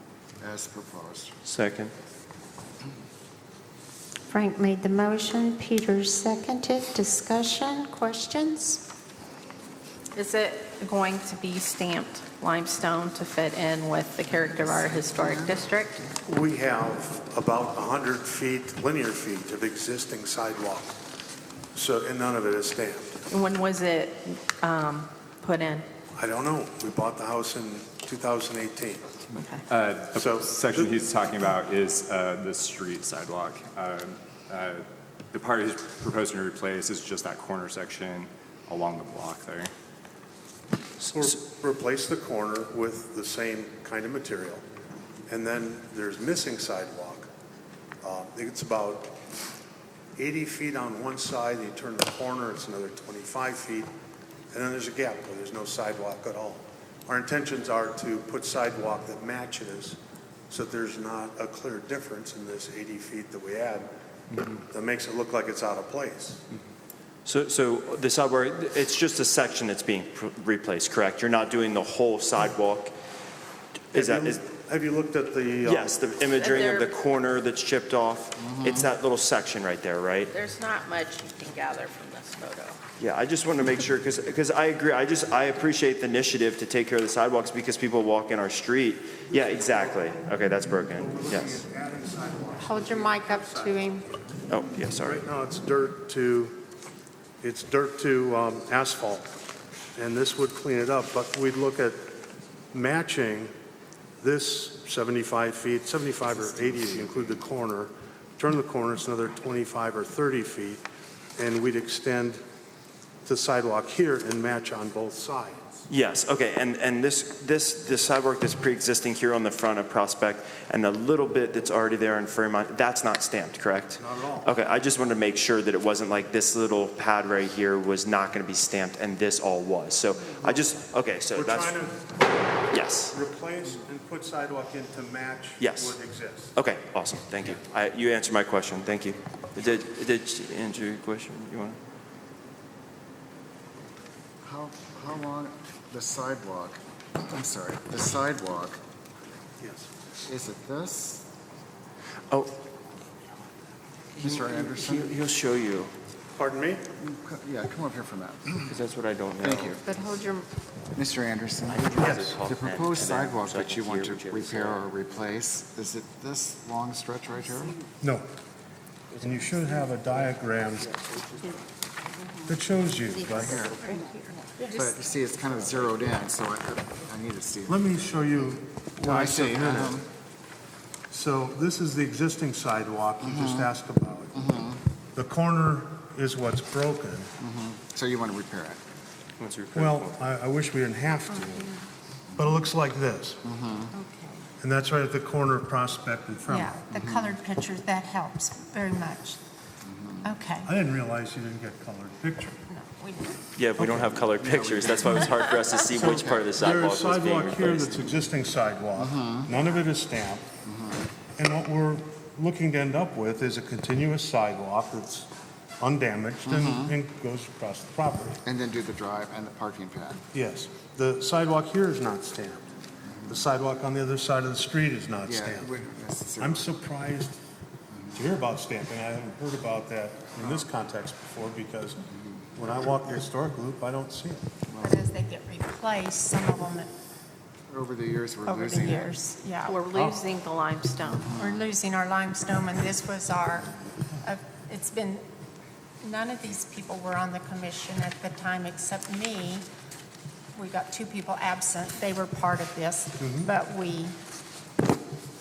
as proposed. Second. Frank made the motion, Peter seconded. Discussion, questions? Is it going to be stamped limestone to fit in with the character of our historic district? We have about 100 feet, linear feet of existing sidewalk. So, and none of it is stamped. And when was it put in? I don't know. We bought the house in 2018. Okay. The section he's talking about is the street sidewalk. The part he's proposing to replace is just that corner section along the block there. Replace the corner with the same kind of material. And then there's missing sidewalk. I think it's about 80 feet on one side. You turn the corner, it's another 25 feet. And then there's a gap where there's no sidewalk at all. Our intentions are to put sidewalk that matches so that there's not a clear difference in this 80 feet that we add that makes it look like it's out of place. So the sidewalk, it's just a section that's being replaced, correct? You're not doing the whole sidewalk? Have you looked at the... Yes, the imagery of the corner that's chipped off. It's that little section right there, right? There's not much you can gather from this photo. Yeah, I just want to make sure, because I agree. I appreciate the initiative to take care of the sidewalks because people walk in our street. Yeah, exactly. Okay, that's broken. Yes. Hold your mic up to him. Oh, yeah, sorry. Right now, it's dirt to asphalt, and this would clean it up, but we'd look at matching this 75 feet, 75 or 80 if you include the corner. Turn the corner, it's another 25 or 30 feet, and we'd extend the sidewalk here and match on both sides. Yes, okay, and this sidewalk that's pre-existing here on the front of Prospect and the little bit that's already there in Fremont, that's not stamped, correct? Not at all. Okay, I just wanted to make sure that it wasn't like this little pad right here was not going to be stamped and this all was. So I just, okay, so We're that's, trying to yes. replace and put sidewalk in to match Yes. what exists. Okay, awesome, thank you. You answered my question, thank you. Did you answer your question? You want How long the sidewalk, the sidewalk, Yes. is it this? Oh, Mr. Anderson? he'll show you, Pardon me? Yeah, come up here for a minute. because that's what I don't know. Thank you. But hold your, Mr. Anderson? Yes. The proposed sidewalk that you want to repair or replace, is it this long stretch right here? No. And you should have a diagram that shows you. Right here. But you see, it's kind of zeroed in, so I need to see. Let me show you what I see. submitted. So this is the existing sidewalk you just asked about. The corner is what's broken. So you want to repair it? Well, I wish we didn't have to, but it looks like this. And that's right at the corner of Prospect and Fremont. Yeah, the colored pictures, that helps very much. Okay. I didn't realize you didn't get colored pictures. No, we didn't. Yeah, we don't have colored pictures. That's why it was hard for us to see which part of the There's sidewalk was being sidewalk here replaced. that's existing sidewalk. None of it is stamped. And what we're looking to end up with is a continuous sidewalk that's undamaged and goes across the property. And then do the drive and the parking pad. Yes. The sidewalk here is not stamped. The sidewalk on the other side of the street is not Yeah, stamped. wouldn't necessarily. I'm surprised to hear about stamping. I haven't heard about that in this context before because when I walk the historic loop, I don't see it. But as they get replaced, some of them Over the years, we're over the losing it. years, yeah. We're losing the limestone. We're losing our limestone, and this was our, it's been, none of these people were on the commission at the time except me. We got 2 people absent. They were part of this, but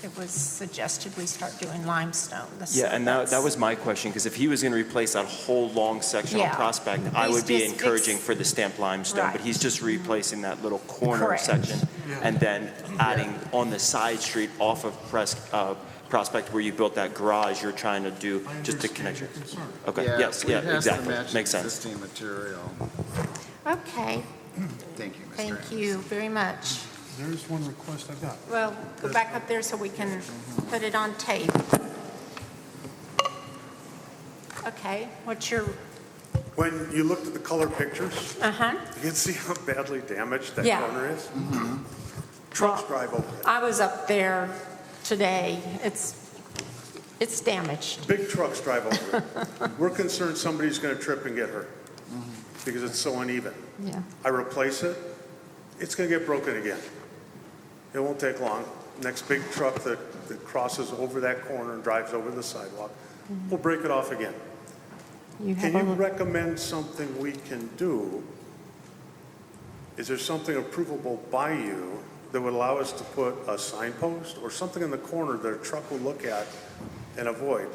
it was suggested we start doing limestone. Yeah, and that was my question, because if he was going to replace that whole long section on Yeah. Prospect, I He's would be just encouraging fix- for the stamped limestone, but Right. he's just replacing that little corner Correct. section, and then adding on the side street off of Prospect where you built that garage, you're trying to do just to connect your. Okay, yes, yeah, It has to exactly, match makes sense. existing material. Okay, Thank you, Mr. thank Anderson. you very much. There's one request I got. Well, go back up there so we can put it on tape. Okay, what's your, When you looked at the color pictures, uh-huh. you can see how badly damaged that Yeah. corner is. Trucks drive over it. I was up there today. It's damaged. Big trucks drive over it. We're concerned somebody's going to trip and get hurt because it's so uneven. Yeah. I replace it, it's going to get broken again. It won't take long. Next big truck that crosses over that corner and drives over the sidewalk, we'll break it off again. You Can have you a, recommend something we can do? Is there something approvable by you that would allow us to put a signpost or something in the corner that a truck will look at and avoid?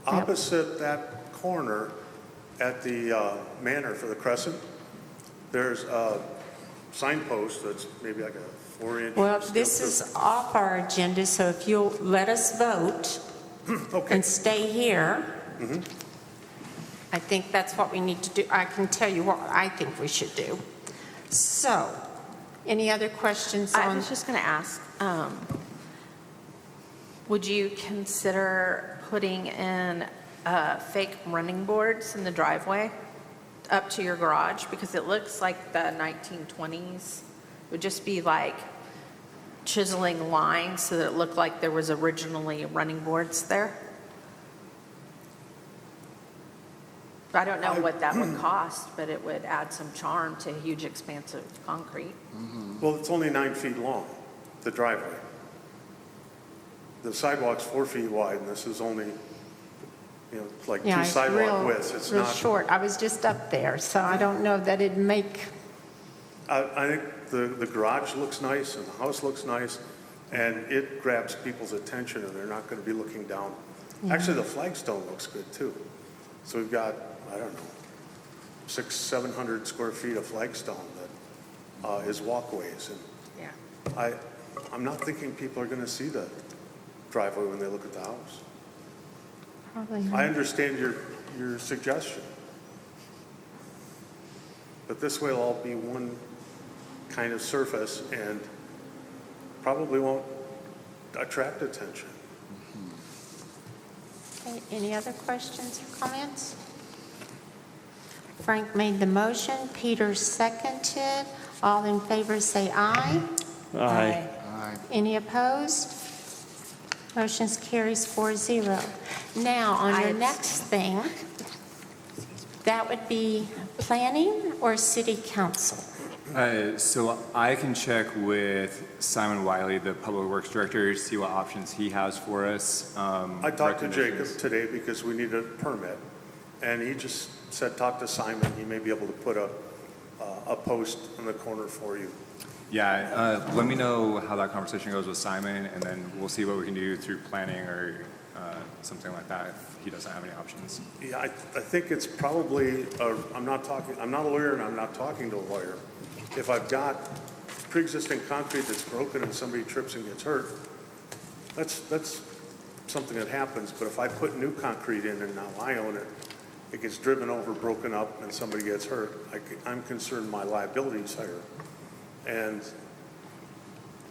Opposite that corner at the manor for the Crescent, there's a signpost that's maybe like a 4-inch. well, steel this tube. is off our agenda, so if you'll let us vote Okay. and stay here, I think that's what we need to do. I can tell you what I think we should do. So, any other questions I on? was just going to ask, would you consider putting in fake running boards in the driveway up to your garage? Because it looks like the 1920s. It would just be like chiseling lines so that it looked like there was originally running boards there. I don't know what that would cost, but it would add some charm to a huge expanse of concrete. Well, it's only 9 feet long, the driveway. The sidewalk's 4 feet wide, and this is only, like Yeah, two it's sidewalk widths. It's real not. short. I was just up there, so I don't know that it'd make, I think the garage looks nice and the house looks nice, and it grabs people's attention, and they're not going to be looking down. Actually, the flagstone looks good, too. So we've got, I don't know, 700 square feet of flagstone that is walkways. And yeah. I'm not thinking people are going to see the driveway when they look at the house. Probably I not. understand your suggestion. But this way it'll all be one kind of surface and probably won't attract attention. Okay, any other questions or comments? Frank made the motion, Peter seconded. All in favor say aye. Aye. Aye. Any opposed? Motion carries 4-0. Now, on your next thing, that would be planning or city council? So I can check with Simon Wiley, the Public Works Director, to see what options he has for us. I talked to Jacob recommendations. today because we need a permit, and he just said, talk to Simon, he may be able to put a post in the corner for you. Yeah, let me know how that conversation goes with Simon, and then we'll see what we can do through planning or something like that if he doesn't have any options. Yeah, I think it's probably, I'm not a lawyer and I'm not talking to a lawyer. If I've got pre-existing concrete that's broken and somebody trips and gets hurt, That's something that happens, but if I put new concrete in and now I own it, it gets driven over, broken up, and somebody gets hurt, I'm concerned my liability is higher. And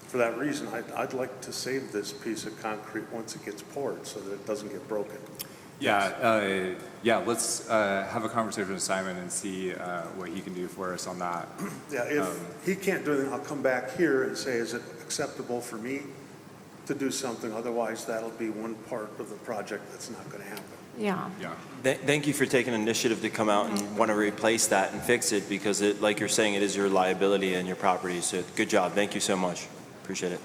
for that reason, I'd like to save this piece of concrete once it gets poured so that it doesn't get broken. Yeah, let's have a conversation with Simon and see what he can do for us on that. Yeah, if he can't do anything, I'll come back here and say, is it acceptable for me to do something? Otherwise, that'll be one part of the project that's not going to happen. Yeah. Thank you for taking initiative to come out and want to replace that and fix it, because it, like you're saying, it is your liability and your property. So good job. Thank you so much. Appreciate it.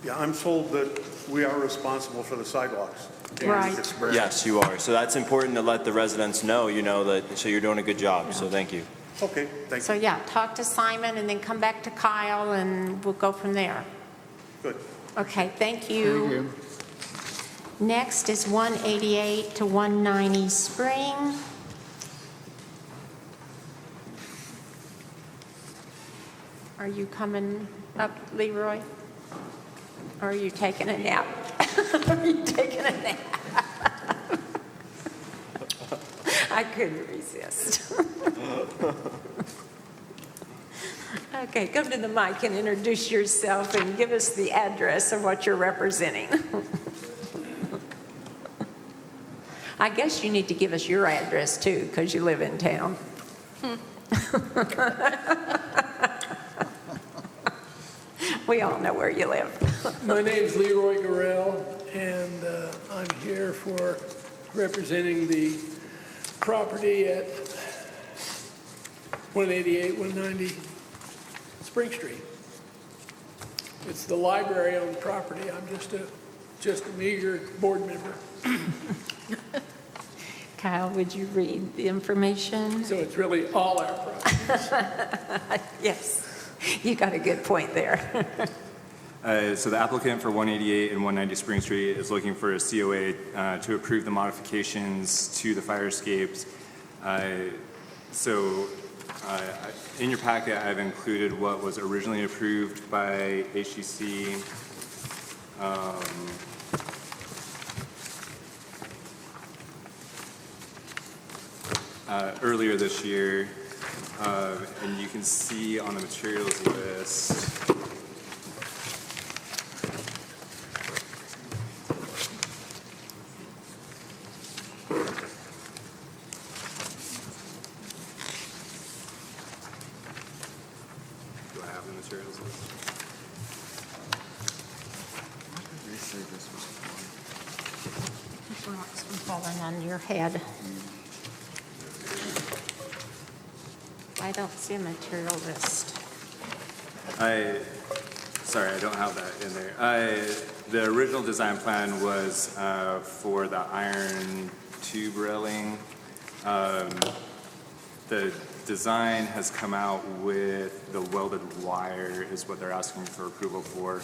Yeah, I'm told that we are responsible for the sidewalks. Right. Yes, you are. So that's important to let the residents know, that, so you're doing a good job. So thank you. Okay, thank So you. yeah, talk to Simon and then come back to Kyle and we'll go from there. Good. Okay, thank you. Next is 188 to 190 Spring. Are you coming up, Leroy? Or are you taking a nap? Are you taking a nap? I couldn't resist. Okay, come to the mic and introduce yourself and give us the address of what you're representing. I guess you need to give us your address too, because you live in town. We all know where you live. My name's Leroy Gorell, and I'm here for representing the property at 188, 190 Spring Street. It's the library on the property. I'm just a meager board member. Kyle, would you read the information? So it's really all our property. Yes, you got a good point there. So the applicant for 188 and 190 Spring Street is looking for a COA to approve the modifications to the fire escapes. In your packet, I've included what was originally approved by HDC. Earlier this year, and you can see on the materials list. Do I have the materials list? They say this was Rocks from falling on your head. I don't see a material list. Sorry, I don't have that in there. The original design plan was for the iron tube railing. The design has come out with the welded wire is what they're asking for approval for.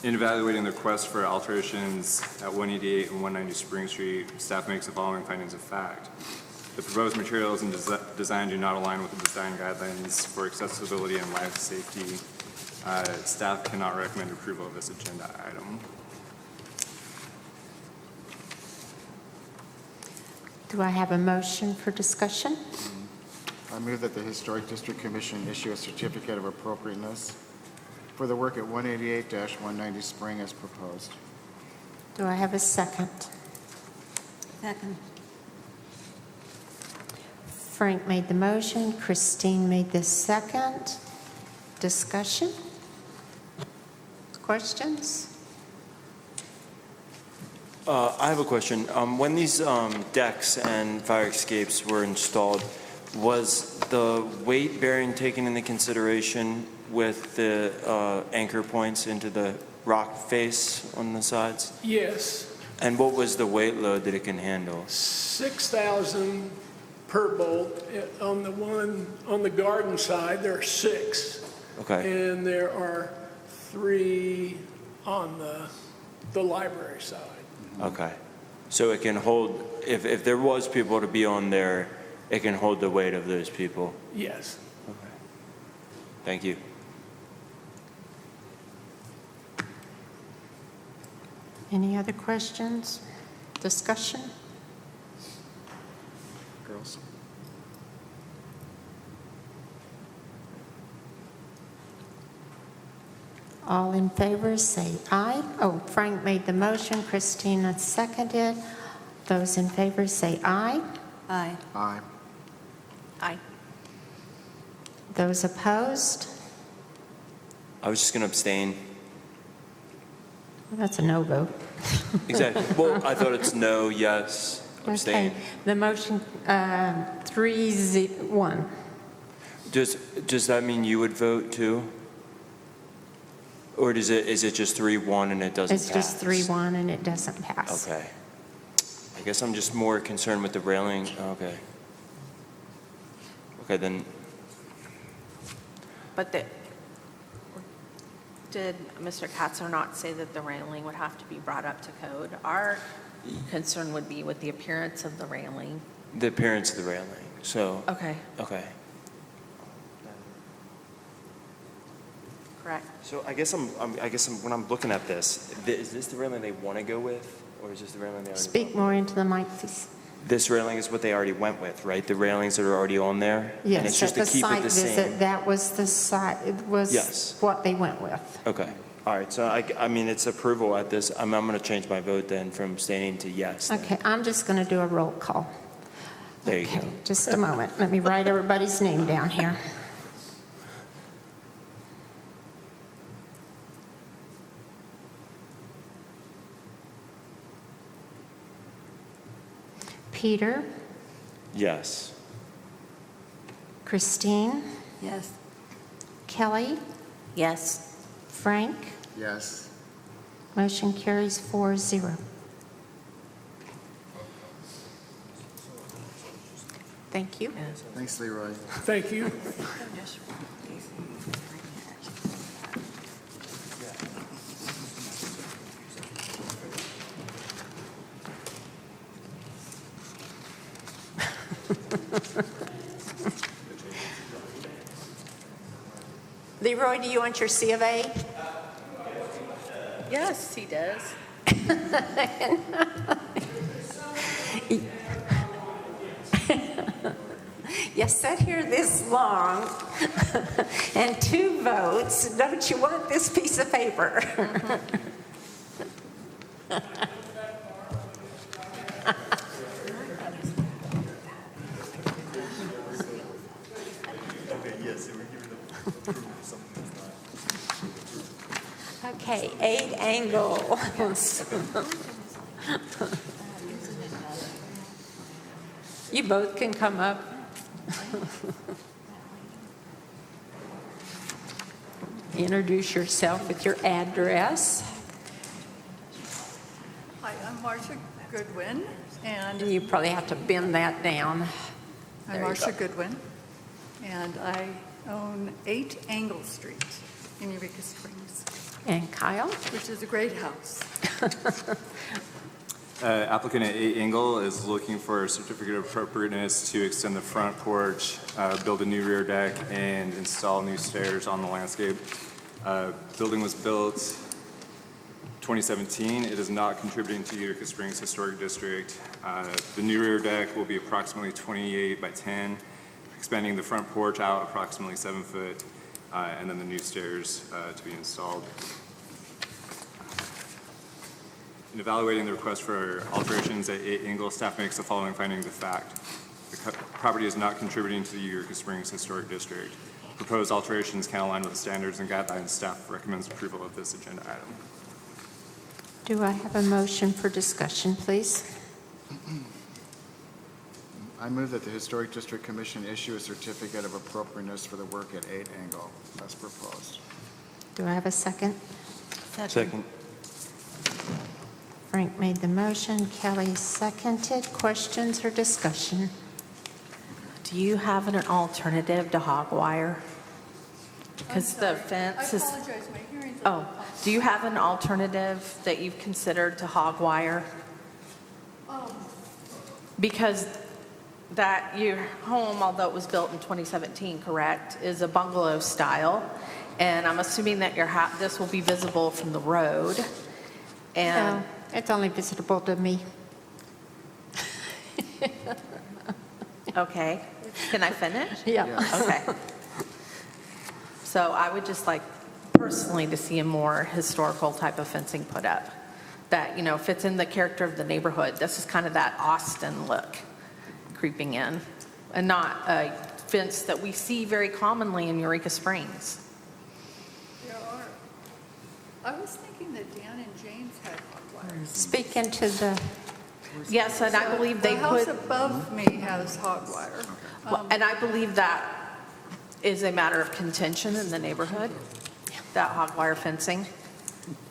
In evaluating the request for alterations at 188 and 190 Spring Street, staff makes the following findings of fact. The proposed materials and design do not align with the design guidelines for accessibility and life safety. Staff cannot recommend approval of this agenda item. Do I have a motion for discussion? I move that the Historic District Commission issue a certificate of appropriateness for the work at 188-190 Spring as proposed. Do I have a second? Second. Frank made the motion, Christine made the second. Discussion? Questions? I have a question. When these decks and fire escapes were installed, was the weight bearing taken into consideration with the anchor points into the rock face on the sides? Yes, And what was the weight load that it can handle? 6,000 per bolt. On the garden side, there are 6. Okay. And there are 3 on the library side. Okay. So it can hold, if there was people to be on there, it can hold the weight of those people? Yes. Thank you. Any other questions? Discussion? Girls? All in favor, say aye. Oh, Frank made the motion, Christina seconded. Those in favor, say aye. Aye. Aye. Aye. Those opposed? I was just going to abstain. That's a no vote. Exactly. Well, I thought it's no, yes, abstain. Okay, the motion, 3-1. Does that mean you would vote too? Or is it just 3-1 and it doesn't pass? It's just 3-1 and it doesn't pass. Okay. I guess I'm just more concerned with the railing. Okay. Okay, then, But did Mr. Katzler not say that the railing would have to be brought up to code? Our concern would be with the appearance of the railing. the appearance of the railing, so, Okay, okay. correct. So I guess when I'm looking at this, is this the railing they want to go with? Or is this the railing they already Speak more into the mic, please. This railing is what they already went with, right? The railings that are already on there? And it's Yes, just at to the keep it site the visit, same? that was the site, it was Yes. what they went with. Okay, all right, so I mean, it's approval at this, I'm going to change my vote then from abstaining to yes. then. Okay, I'm just going to do a roll call. There you Okay, go. just a moment. Let me write everybody's name down here. Peter, Yes. Christine, Yes. Kelly, Yes. Frank, Yes. motion carries 4-0. Thank you. Thanks, Leroy. Thank you. Leroy, do you want your C of A? Yes, he does. You sat here this long and 2 votes. Don't you want this piece of paper? Okay, 8 angles. You both can come up. Introduce yourself with your address. Hi, I'm Marsha Goodwin, and You probably have to bend that down. I'm There you Marsha go. Goodwin, and I own 8 Angle Street in Eureka Springs, And Kyle? which is a great house. Applicant at 8 Engel is looking for a certificate of appropriateness to extend the front porch, build a new rear deck, and install new stairs on the landscape. Building was built 2017. It is not contributing to Utica Springs Historic District. The new rear deck will be approximately 28 by 10, expanding the front porch out approximately 7 foot, and then the new stairs to be installed. In evaluating the request for alterations at 8 Engel, staff makes the following findings of fact. The property is not contributing to the Eureka Springs Historic District. Proposed alterations can align with the standards and guidelines. Staff recommends approval of this agenda item. Do I have a motion for discussion, please? I move that the Historic District Commission issue a certificate of appropriateness for the work at 8 Angle, as proposed. Do I have a second? Second. Frank made the motion, Kelly seconded. Questions or discussion? Do you have an alternative to hog wire? Because the fence is, apologize, my hearing's oh, do you have an alternative that you've considered to hog wire? Because that your home, although it was built in 2017, correct, is a bungalow style. And I'm assuming that this will be visible from the road. And No, it's only visitable to me. okay, can I finish? Yeah. Okay. So I would just like personally to see a more historical type of fencing put up that, fits in the character of the neighborhood. This is kind of that Austin look creeping in, and not a fence that we see very commonly in Eureka Springs. There are. I was thinking that Dan and James had hot wires. Speak into the, Yes, and I believe they The house put, above me has hot wire. and I believe that is a matter of contention in the neighborhood, that hog wire fencing.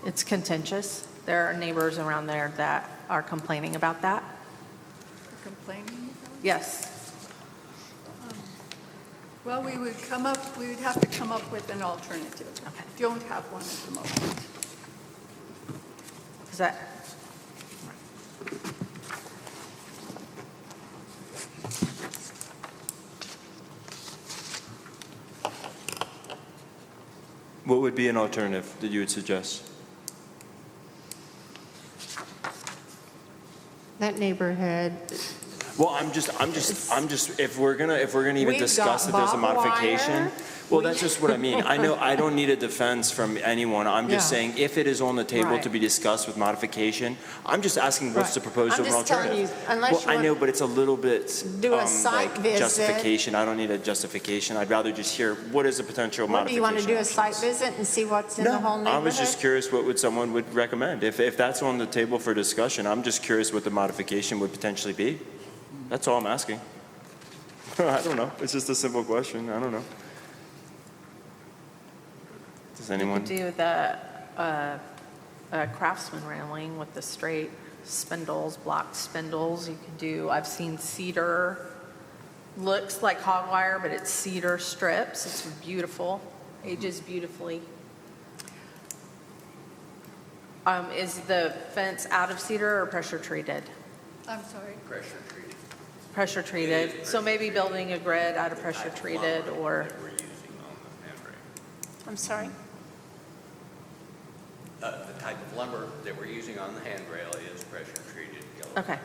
It's contentious. There are neighbors around there that are complaining about that. Complaining about it? Yes. Well, we would have to come up with an alternative. Okay. Don't have one at the moment. Is that, What would be an alternative that you would suggest? that neighborhood, Well, I'm just, if we're gonna even We've discuss got that there's a barbed modification, wire. well, that's just what I mean. I know I don't need a defense from anyone. I'm just Yeah. saying, if it is on the table Right. to be discussed with modification, I'm just asking what's the Right. proposed I'm overall just telling alternative. you, unless Well, you I want- know, but it's a little bit, Do a site like visit. justification. I don't need a justification. I'd rather just hear what is the potential what do you want to do, a modification site options. visit and see what's in the whole No, neighborhood? I was just curious what someone would recommend. If that's on the table for discussion, I'm just curious what the modification would potentially be. That's all I'm asking. I don't know. It's just a simple question. I don't know. Does you anyone? could do the craftsman railing with the straight spindles, blocked spindles. You could do, I've seen cedar, looks like hog wire, but it's cedar strips. It's beautiful, ages beautifully. Is the fence out of cedar or pressure treated? I'm sorry. Pressure treated, so maybe building a grid out of pressure treated or, I'm sorry? The type of lumber that we're using on the handrail is pressure-treated yellow. okay.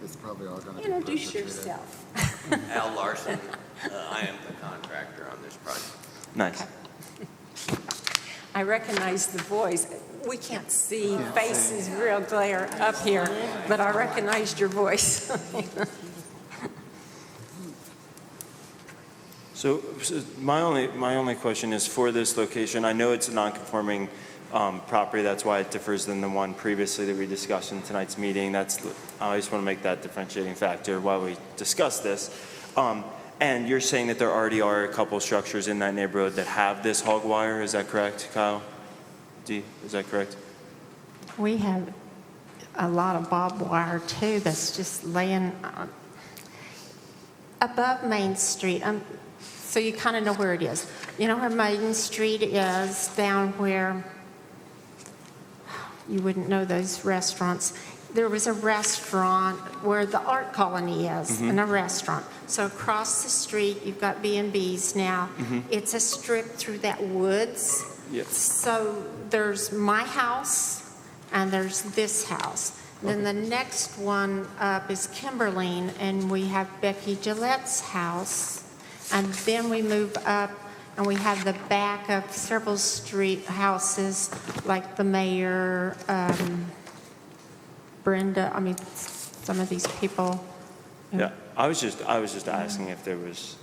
It's probably all going to be Introduce pressure treated. yourself. Al Larson, I am the contractor on this project. Nice. I recognize the voice. We can't see faces real glare up here, but I recognized your voice. So my only question is for this location. I know it's a non-conforming property. That's why it differs than the one previously that we discussed in tonight's meeting. I just want to make that differentiating factor while we discuss this. And you're saying that there already are a couple structures in that neighborhood that have this hog wire. Is that correct, Kyle? D, is that correct? We have a lot of barbed wire too that's just laying above Main Street. So you kind of know where it is. You know where Main Street is, down where you wouldn't know those restaurants. There was a restaurant where the art colony is, and a restaurant. So across the street, you've got B&Bs now. It's a strip through that woods. Yep. So there's my house, and there's this house. Then the next one up is Kimberline, and we have Becky Gillette's house. And then we move up, and we have the back of several street houses, like the mayor, Brenda, some of these people. Yeah. I was just asking if there was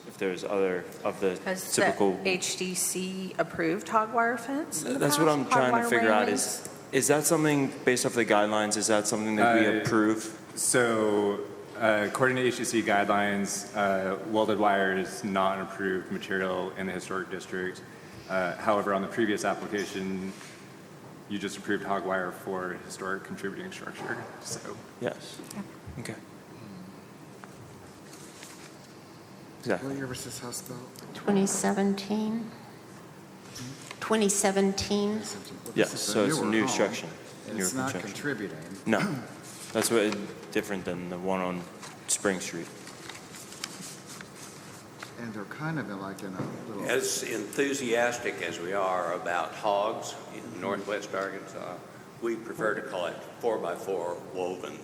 other of the Has the typical. HDC approved hog wire fence? in the That's what past? I'm Hog trying to wire figure out railings? is that something based off the guidelines? Is that something that we approve? So, according to HDC guidelines, welded wire is not an approved material in the historic district. However, on the previous application, you just approved hog wire for historic contributing structure. So, Yes. Okay. What Exactly. year was this house built? 2017? 2017? Well, Yes, this is so it's a newer new home, construction. and Newer it's not construction. contributing. No. That's what, different than the one on Spring Street. And they're kind of like in a little, As enthusiastic as we are about hogs in northwest Arkansas, we prefer to call it 4x4 woven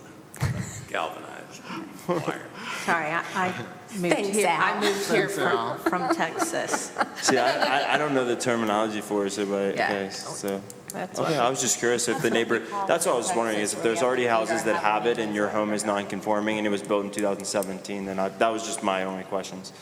galvanized wire. Sorry, I moved Thanks, here. Al. I moved here from Texas. See, I don't know the terminology for it, so, but, Yeah. okay, so. That's Okay, what- I was just curious if the neighbor, that's what I was wondering, is if there's already houses that have it and your home is non-conforming and it was built in 2017, then that was just my only questions.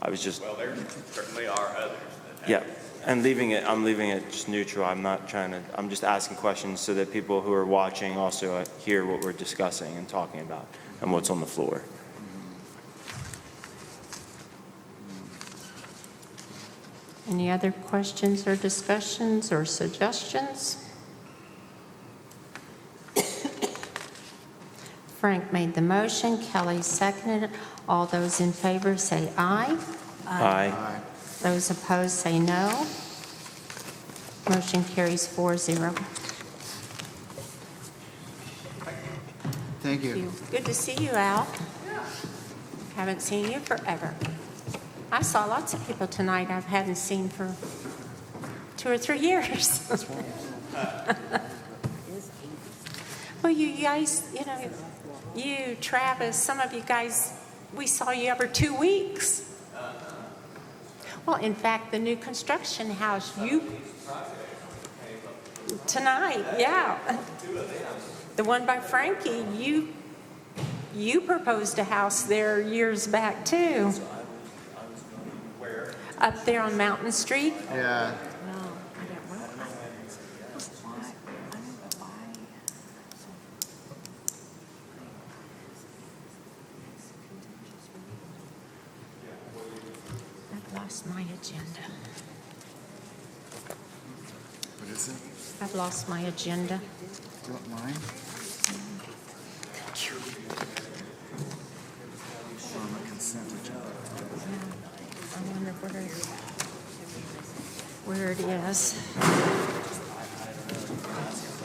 I was just, Well, there certainly are others that have. yeah, and I'm leaving it just neutral. I'm not trying to, I'm just asking questions so that people who are watching also hear what we're discussing and talking about and what's on the floor. Any other questions or discussions or suggestions? Frank made the motion, Kelly seconded it. All those in favor say aye. Aye. Those opposed say no. Motion carries 4-0. thank you. Good to see you, Al. Haven't seen you forever. I saw lots of people tonight I hadn't seen for 2 or 3 years. Well, you guys, you, Travis, some of you guys, we saw you every 2 weeks. Well, in fact, the new construction house, tonight, yeah. The one by Frankie, you proposed a house there years back, too. Up there on Mountain Street. Yeah, I've lost my agenda. what is it? I've lost my agenda. Do you want mine? On the consent agenda. I wonder where it is.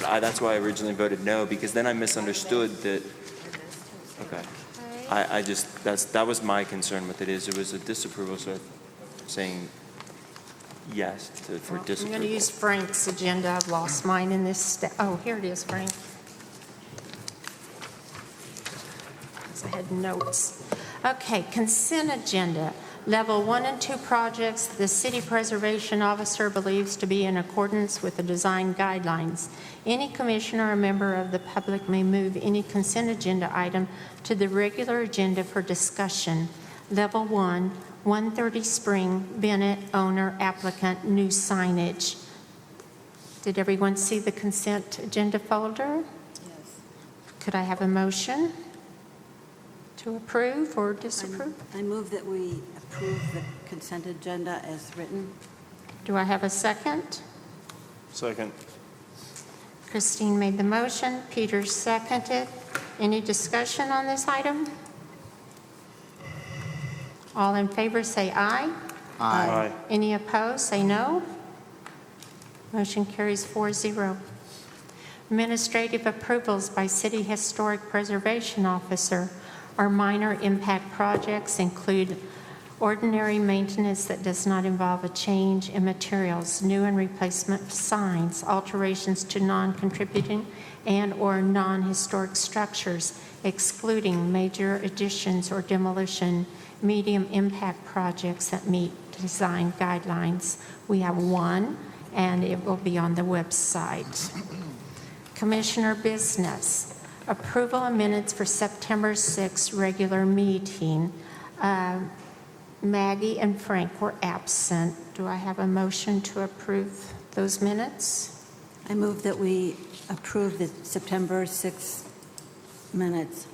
That's why I originally voted no, because then I misunderstood that, okay. I just, that was my concern with it, is it was a disapproval, so I'm saying yes for I'm disapproval. going to use Frank's agenda. I've lost mine in this. Oh, here it is, Frank. I had notes. Okay, consent agenda. Level 1 and 2 projects the city preservation officer believes to be in accordance with the design guidelines. Any commissioner or member of the public may move any consent agenda item to the regular agenda for discussion. Level 1, 130 Spring, Bennett, owner, applicant, new signage. Did everyone see the consent agenda folder? Yes. Could I have a motion to approve or disapprove? I move that we approve the consent agenda as written. Do I have a second? Second. Christine made the motion, Peter seconded. Any discussion on this item? All in favor say aye. Aye. Any opposed, say no. Motion carries 4-0. Administrative approvals by City Historic Preservation Officer. Our minor impact projects include ordinary maintenance that does not involve a change in materials, new and replacement signs, alterations to non-contributing and/or non-historic structures, excluding major additions or demolition, medium impact projects that meet design guidelines. We have one, and it will be on the website. Commissioner business. Approval of minutes for September 6th regular meeting. Maggie and Frank were absent. Do I have a motion to approve those minutes? I move that we approve the September 6th minutes.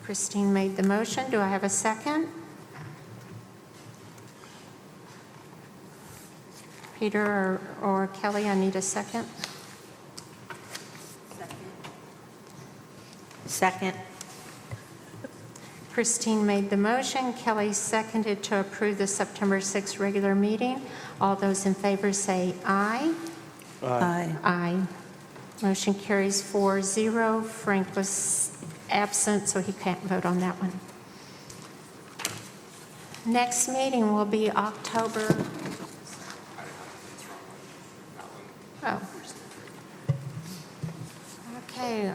Christine made the motion. Do I have a second? Peter or Kelly, I need a second. Second. Christine made the motion. Kelly seconded to approve the September 6th regular meeting. All those in favor say aye. Aye. Aye. Motion carries 4-0. Frank was absent, so he can't vote on that one. Next meeting will be October. Oh. Okay.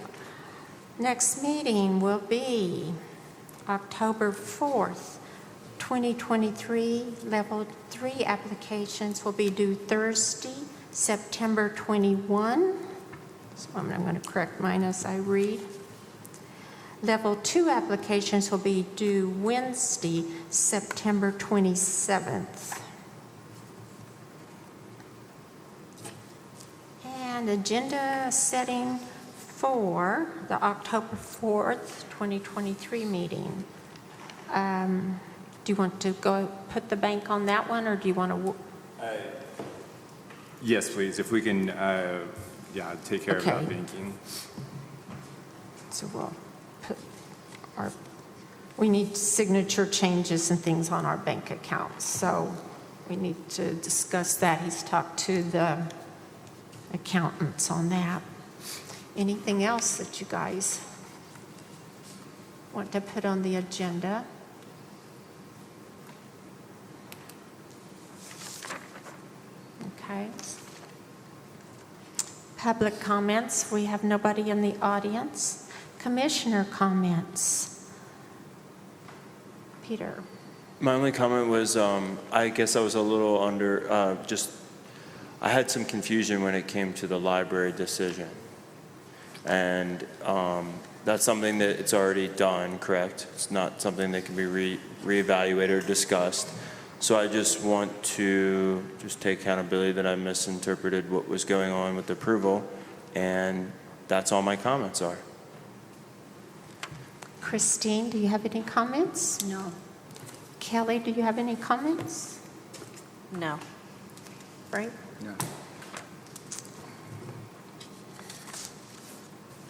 Next meeting will be October 4th, 2023. Level 3 applications will be due Thursday, September 21. So I'm going to correct mine as I read. Level 2 applications will be due Wednesday, September 27th. And agenda setting for the October 4th, 2023 meeting. Do you want to go put the bank on that one, or do you want to? Yes, please, if we can, take care of that Okay. banking. So we'll put we need signature changes and things on our bank accounts, so we need to discuss that. He's talked to the accountants on that. Anything else that you guys want to put on the agenda? Okay. Public comments. We have nobody in the audience. Commissioner comments. Peter. My only comment was, I guess I was a little I had some confusion when it came to the library decision. And that's something that it's already done, correct? It's not something that can be reevaluated or discussed. So I just want to take accountability that I misinterpreted what was going on with the approval, and that's all my comments are. Christine, do you have any comments? No. Kelly, do you have any comments? No. Right? No.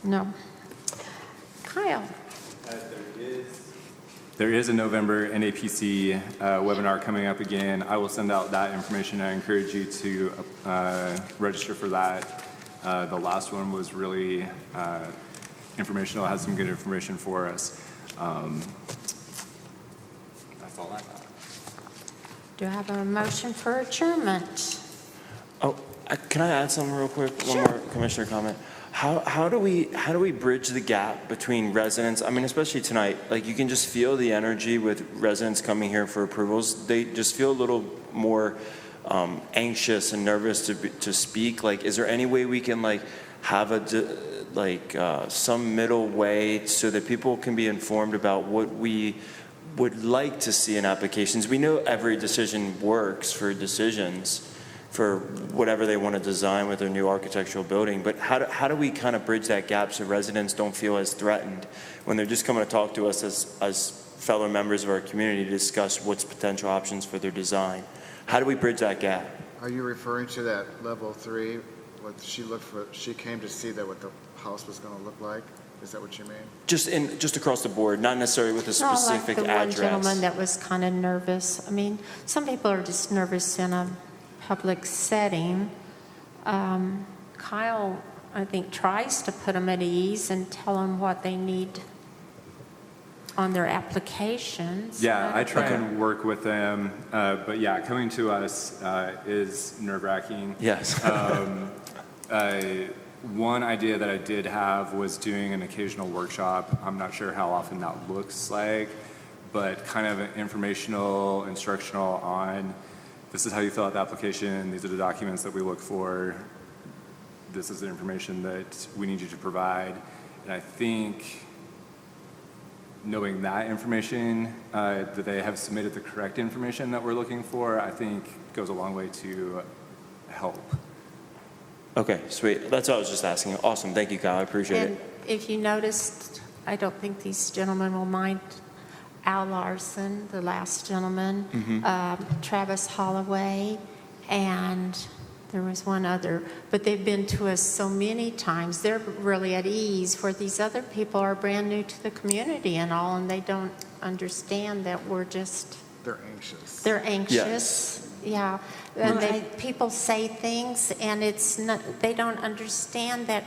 No. Kyle? There is a November NAPC webinar coming up again. I will send out that information. I encourage you to register for that. The last one was really informational, had some good information for us. That's all I got. Do I have a motion for adjournment? Oh, can I add something real quick? Sure. One more commissioner comment. How do we bridge the gap between residents? I mean, especially tonight, like you can just feel the energy with residents coming here for approvals. They just feel a little more anxious and nervous to speak. Like, is there any way we can have some middle way so that people can be informed about what we would like to see in applications? We know every decision works for decisions for whatever they want to design with their new architectural building, but how do we kind of bridge that gap so residents don't feel as threatened when they're just coming to talk to us as fellow members of our community to discuss what's potential options for their design? How do we bridge that gap? Are you referring to that level 3? What she came to see that what the house was going to look like? Is that what you mean? Just across the board, not necessarily with a specific like the address. one gentleman that was kind of nervous. I mean, some people are just nervous in a public setting. Kyle, I think, tries to put them at ease and tell them what they need on their applications. Yeah, I try and work with them, but yeah, coming to us is nerve-wracking. Yes. One idea that I did have was doing an occasional workshop. I'm not sure how often that looks like, but kind of an informational, instructional on this is how you fill out the application, these are the documents that we look for, this is the information that we need you to provide. And I think knowing that information, that they have submitted the correct information that we're looking for, I think goes a long way to help. Okay, sweet. That's what I was just asking. Awesome. Thank you, Kyle. I appreciate And it. if you noticed, I don't think these gentlemen will mind, Al Larson, the last gentleman, Travis Holloway, and there was one other, but they've been to us so many times. They're really at ease, where these other people are brand new to the community and all, and they don't understand that we're just... They're anxious. They're anxious. Yeah. And people say things, and it's not, they don't understand that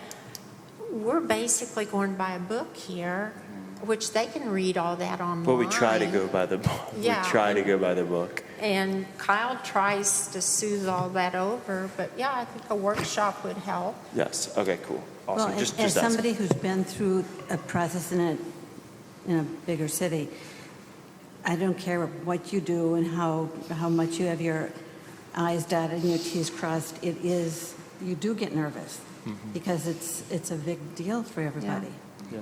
we're basically going by a book here, which they can read all that online. But we try to go by the book. Yeah. We try to go by the book. And Kyle tries to soothe all that over, but yeah, I think a workshop would help. Yes, okay, cool, awesome. Well, Just as ask. somebody who's been through a process in a bigger city, I don't care what you do and how much you have your I's dotted and your T's crossed, you do get nervous because it's a big deal for everybody. Yeah,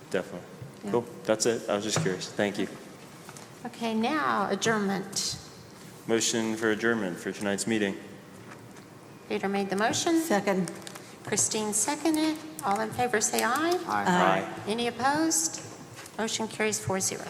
definitely. Yeah. Cool, that's it. I was just curious. Thank you. Okay, now adjournment. Motion for adjournment for tonight's meeting. Peter made the motion. Second. Christine seconded. All in favor say aye. Aye. Any opposed? Motion carries 4-0.